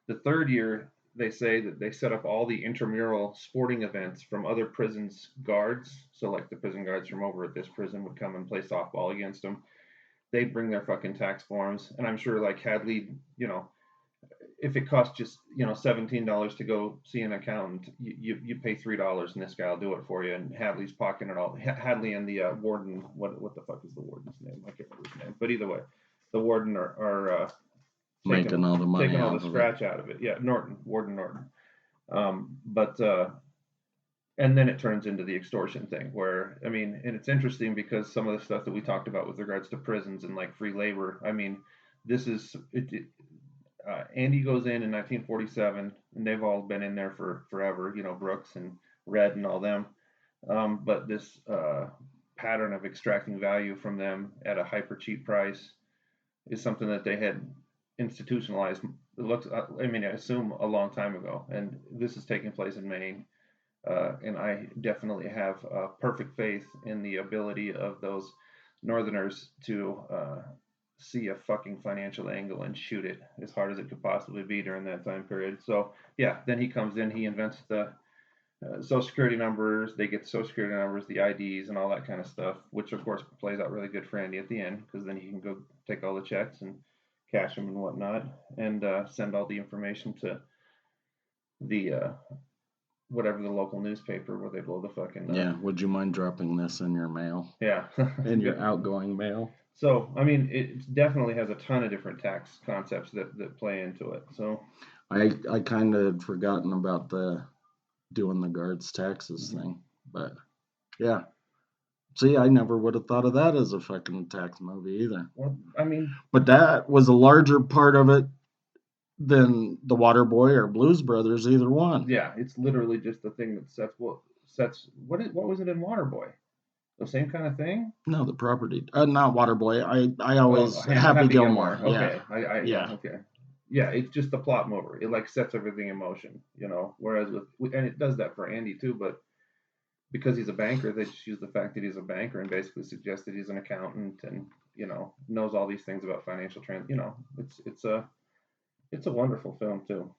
The third year, they say that they set up all the intramural sporting events from other prisons' guards. So like the prison guards from over at this prison would come and play softball against them. They'd bring their fucking tax forms. And I'm sure like Hadley, if it costs just $17 to go see an accountant, you pay $3 and this guy will do it for you. And Hadley's pocketing it all. Hadley and the warden, what the fuck is the warden's name? I can't remember his name. But either way, the warden are Making all the money taking all out the of scratch out of it. Yeah, Warden Norton. But and then it turns into the extortion thing where, I mean, and it's interesting because some of the stuff that we talked about with regards to prisons and like free labor, I mean, this is Andy goes in 1947, and they've all been in there for forever, Brooks and Red and all them. But this pattern of extracting value from them at a hyper cheap price is something that they had institutionalized. It looks, I mean, I assume a long time ago, and this is taking place in Maine. And I definitely have perfect faith in the ability of those Northerners to see a fucking financial angle and shoot it as hard as it could possibly be during that time period. So yeah, then he comes in, he invents the social security numbers. They get the social security numbers, the IDs, and all that kind of stuff, which of course plays out really good for Andy at the end because then he can go take all the checks and cash them and whatnot, and send all the information to the whatever the local newspaper where they blow the fucking Yeah, would you mind dropping this in your mail? Yeah. In your outgoing mail? So, I mean, it definitely has a ton of different tax concepts that play into it. So, I kind of had forgotten about the doing the guards taxes thing, but yeah. See, I never would have thought of that as a fucking tax movie either. well, I mean, But that was a larger part of it than the Waterboy or Blues Brothers, either one. yeah, it's literally just the thing that sets what was it in Waterboy? The same kind of thing? No, the property. Not Waterboy. I always Happy Gilmore. Okay, Yeah. okay. Yeah, it's just the plot mover. It like sets everything in motion, Whereas and it does that for Andy too, but because he's a banker, they just use the fact that he's a banker and basically suggest that he's an accountant and knows all these things about financial trends. It's a wonderful film too.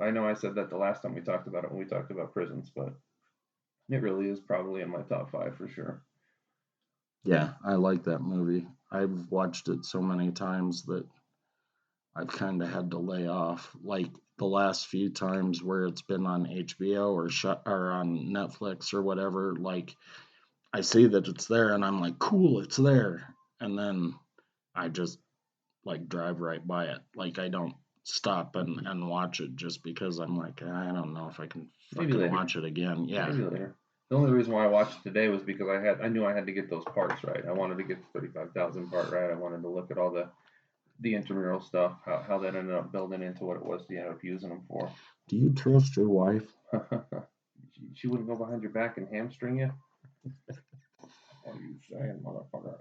I know I said that the last time we talked about it when we talked about prisons, but it really is probably in my top 5 for sure. Yeah, I like that movie. I've watched it so many times that I've kind of had to lay off. Like the last few times where it's been on HBO or on Netflix or whatever, like I see that it's there and I'm like, cool, it's there. And then I just like drive right by it. Like I don't stop and watch it just because I'm like, I don't know if I can fucking watch it again. Yeah. Maybe later. The only reason why I watched it today was because I knew I had to get those parts right. I wanted to get the 35,000 part right. I wanted to look at all the intramural stuff, how that ended up building into what it was you ended up using them for. Do you trust your wife? She wouldn't go behind your back and hamstring you? What are you saying, motherfucker?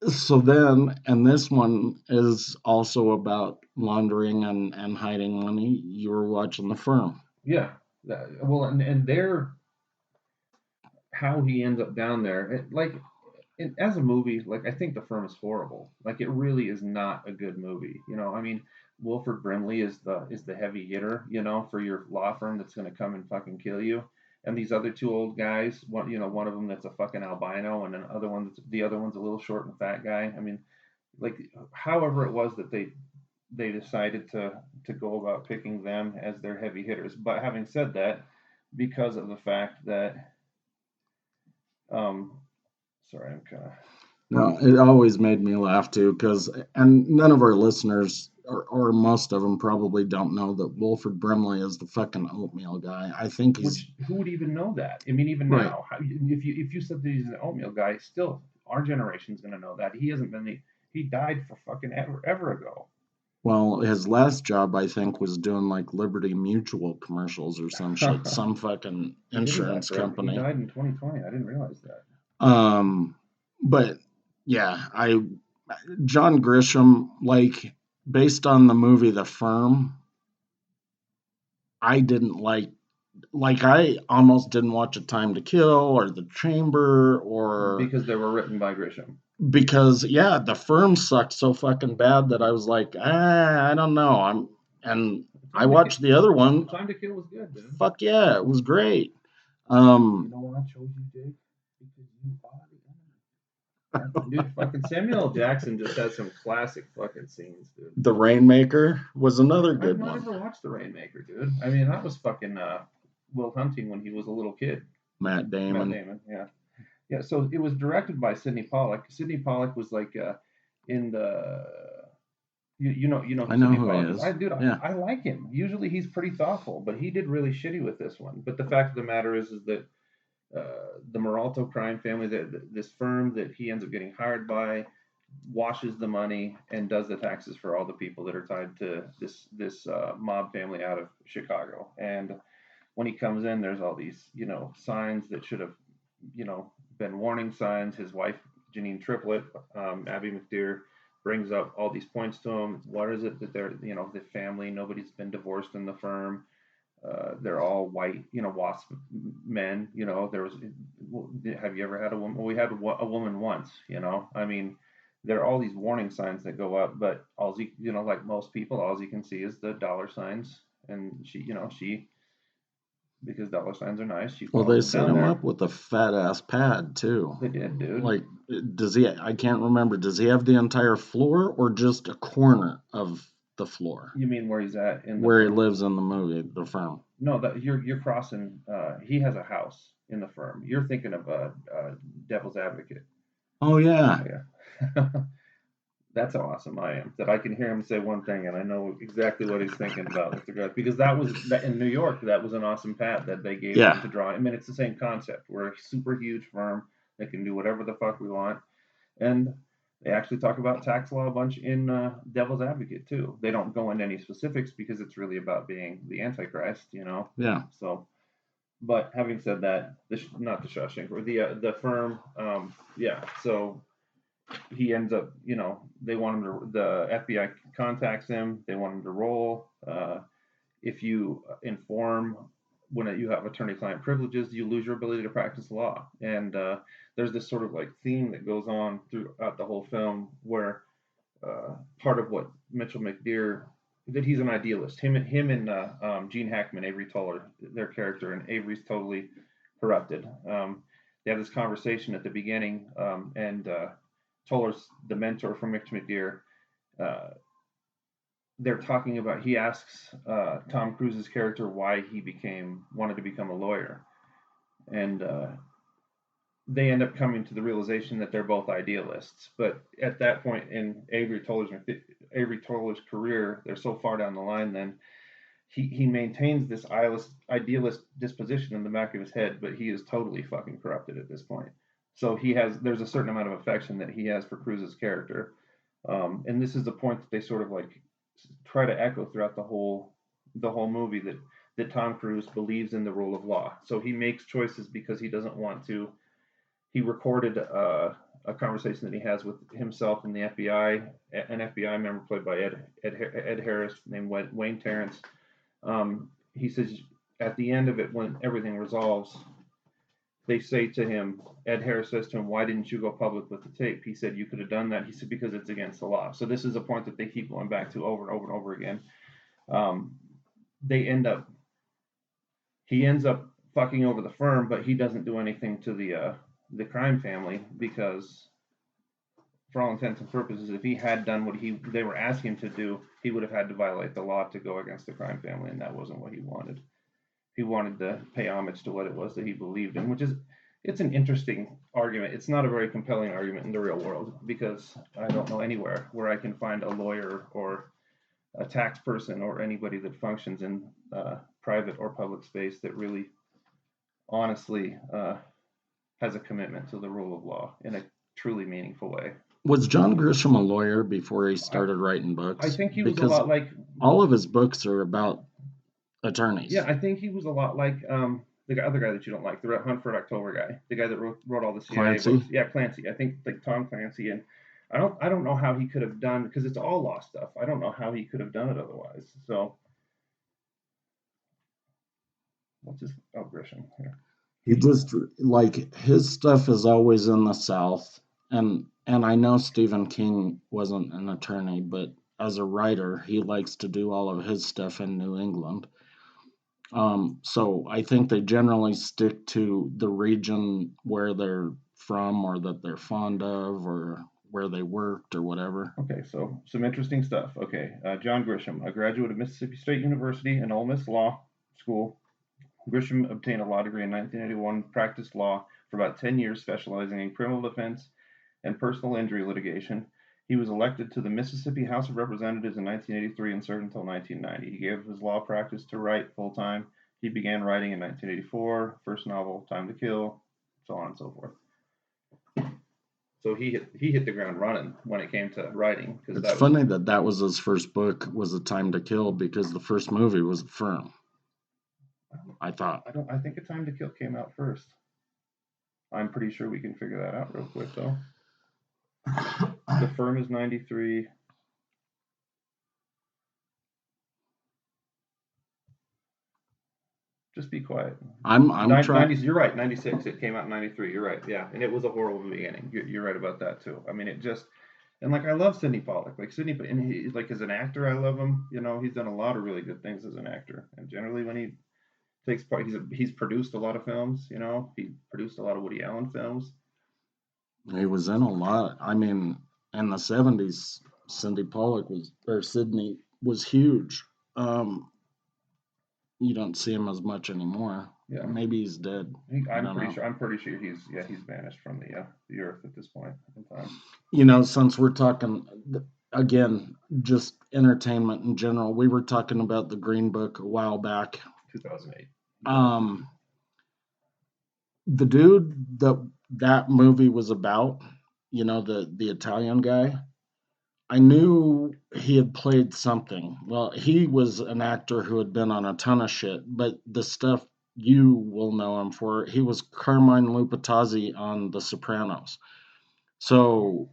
So then, and this one is also about laundering and hiding money. You were watching The Firm. Yeah. Well, and they're how he ends up down there. As a movie, like I think The Firm is horrible. Like it really is not a good movie. I mean, Wilford Brimley is the heavy hitter, for your law firm that's going to come and fucking kill you. And these other two old guys, one of them that's a fucking albino, and the other one's a little short and fat guy. I mean, like, however it was that they decided to go about picking them as their heavy hitters. But having said that, because of the fact that, sorry, I'm kind of. No, it always made me laugh too, and none of our listeners, or most of them, probably don't know that Wilford Brimley is the fucking oatmeal guy. I think who would even know that? I mean, even now, if you said that he's an oatmeal guy, still our generation's gonna know that he hasn't been. He died for fucking ever ago. Well, his last job, I think, was doing like Liberty Mutual commercials or some shit, some fucking insurance company. He died in 2020. I didn't realize that. But yeah, John Grisham, like based on the movie The Firm, I didn't like I almost didn't watch A Time to Kill or The Chamber or because they were written by Grisham. Because yeah, The Firm sucked so fucking bad that I was like, I don't know. I watched the other one. Time to Kill was good, dude. Fuck yeah, it was great. You know why I chose you, Jake? Because you are the enemy. Dude, fucking Samuel L. Jackson just has some classic fucking scenes, dude. The Rainmaker was another I've good not one. ever watched The Rainmaker, dude. I mean, that was fucking Will Hunting when he was a little kid. Matt Matt Damon. Damon, yeah. Yeah, so it was directed by Sidney Pollack. Sidney Pollack was like in the you know who I know Sidney who he Pollack is. is. Yeah. I like him. Usually he's pretty thoughtful, but he did really shitty with this one. But the fact of the matter is that the Moralto crime family, this firm that he ends up getting hired by, washes the money and does the taxes for all the people that are tied to this mob family out of Chicago. And when he comes in, there's all these signs that should have been warning signs. His wife Janine Triplett, Abby McDeer, brings up all these points to him. What is it that they're the family? Nobody's been divorced in the firm. They're all white, WASP men. There was. Have you ever had a woman? Well, we had a woman once. I mean, there are all these warning signs that go up, but all like most people, all you can see is the dollar signs, and she, because dollar signs are nice, she Well, they follows set down him there. up with a fat ass pad too. They did, dude. Like, does he? I can't remember. Does he have the entire floor or just a corner of the floor You mean where he's at in the where he firm? lives in the movie, the firm? No, that you're crossing. He has a house in the firm. You're thinking of Devil's Advocate. Oh yeah, Yeah. That's how awesome I am that I can hear him say one thing and I know exactly what he's thinking about with regard, because that was that in New York. That was an awesome pad that they gave him yeah. to draw. I mean, it's the same concept. We're a super huge firm that can do whatever the fuck we want, and they actually talk about tax law a bunch in Devil's Advocate too. They don't go into any specifics because it's really about being the Antichrist. Yeah. So, but having said that, not the Shawshank or the firm, yeah. So he ends up, they want him to, the FBI contacts him. They want him to roll. If you inform when you have attorney-client privileges, you lose your ability to practice law. And there's this sort of like theme that goes on throughout the whole film where part of what Mitchell McDear, that he's an idealist. Him and Gene Hackman, Avery Toller, their character, and Avery's totally corrupted. They have this conversation at the beginning, and Toller's the mentor from Mitch McDear. Uh, they're talking about. He asks Tom Cruise's character why he wanted to become a lawyer, and they end up coming to the realization that they're both idealists. But at that point in Avery Toller's career, they're so far down the line. Then he maintains this idealist disposition in the back of his head, but he is totally fucking corrupted at this point. So there's a certain amount of affection that he has for Cruise's character, and this is the point that they sort of like try to echo throughout the whole movie, that Tom Cruise believes in the rule of law. So he makes choices because he doesn't want to. He recorded a conversation that he has with himself and the FBI, an FBI member played by Ed Harris, named Wayne Terrence. He says at the end of it, when everything resolves, they say to him, Ed Harris says to him, "Why didn't you go public with the tape?" He said, "You could have done that." He said, "Because it's against the law." So this is a point that they keep going back to over and over and over again. Um, they end up, he ends up fucking over the firm, but he doesn't do anything to the crime family, because for all intents and purposes, if he had done what they were asking him to do, he would have had to violate the law to go against the crime family, and that wasn't what he wanted. He wanted to pay homage to what it was that he believed in, which is, it's an interesting argument. It's not a very compelling argument in the real world, because I don't know anywhere where I can find a lawyer or a tax person or anybody that functions in private or public space that really honestly has a commitment to the rule of law in a truly meaningful way. Was John Grisham a lawyer before he I, started writing I books? think he was a Because lot like, all of his books are about yeah, attorneys. I think he was a lot like the other guy that you don't like, the Hunt for October guy, the guy that wrote all the CIA Clancy. books. Yeah, Clancy. I think like Tom Clancy, and I don't know how he could have done, because it's all law stuff. I don't know how he could have done it otherwise. So what's his Grisham here? He just like his stuff is always in the South, and I know Stephen King wasn't an attorney, but as a writer, he likes to do all of his stuff in New England. So I think they generally stick to the region where they're from or that they're fond of or where they worked or whatever. Okay, so some interesting stuff. Okay, John Grisham, a graduate of Mississippi State University and Ole Miss Law School. Grisham obtained a law degree in 1981, practiced law for about 10 years, specializing in criminal defense and personal injury litigation. He was elected to the Mississippi House of Representatives in 1983 and served until 1990. He gave his law practice to write full time. He began writing in 1984, first novel, Time to Kill, so on and so forth. So he hit the ground running when it came to writing. It's funny that was his first book, was A Time to Kill, because the first movie was The Firm. I thought. I think A Time to Kill came out first. I'm pretty sure we can figure that out real quick though. The Firm is 93. Just be quiet. I'm trying. You're right. 96. It came out in 93. You're right. Yeah, and it was a horrible beginning. You're right about that too. I mean, it just and like I love Sidney Pollack. Like Sidney, and he like as an actor, I love him. You know, he's done a lot of really good things as an actor. And generally, when he takes part, he's produced a lot of films. You know, he produced a lot of Woody Allen films. He was in a lot. I mean, in the 70s, Sidney was huge. You don't see him as much anymore. Yeah. Maybe he's dead. I'm pretty sure he's vanished from the earth at this point in time. You know, since we're talking again, just entertainment in general, we were talking about the Green Book a while back. 2008. The dude that movie was about, you know, the Italian guy, I knew he had played something. Well, he was an actor who had been on a ton of shit, but the stuff you will know him for, he was Carmine Lupatazzi on The Sopranos. So,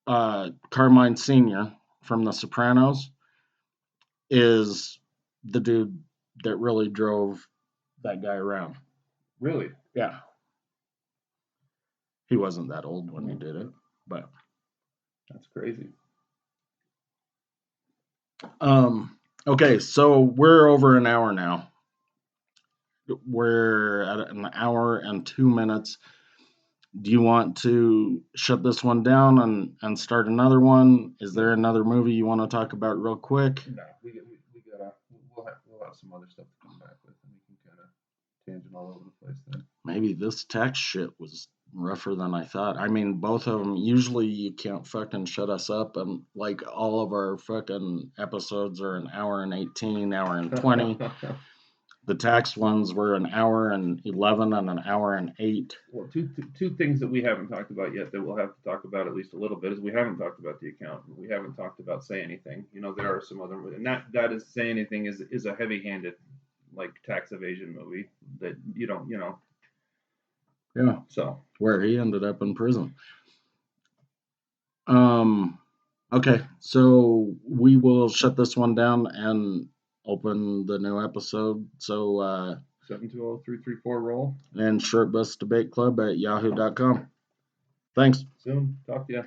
Carmine Sr. from The Sopranos is the dude that really drove that guy around. Really? Yeah. He wasn't that old when he did it, but that's crazy. Okay, so we're over an hour now. We're at an hour and 2 minutes. Do you want to shut this one down and start another one? Is there another movie you want to talk about real quick? No, we'll have some other stuff to come back with, and we can kind of tangent all over the place then. Maybe this tax shit was rougher than I thought. I mean, both of them, usually you can't fucking shut us up, and like all of our fucking episodes are an hour and 18, hour and 20. The tax ones were an hour and 11 and an hour and 8. Well, two things that we haven't talked about yet that we'll have to talk about at least a little bit is we haven't talked about the accountant. We haven't talked about Say Anything. You know, there are some other, and that is Say Anything is a heavy-handed like tax evasion movie that you don't, you know. Yeah. So where he ended up in prison. Okay, so we will shut this one down and open the new episode. So 720-334-ROLL and shortbusdebateclub at yahoo.com. Thanks. Soon. Talk to you.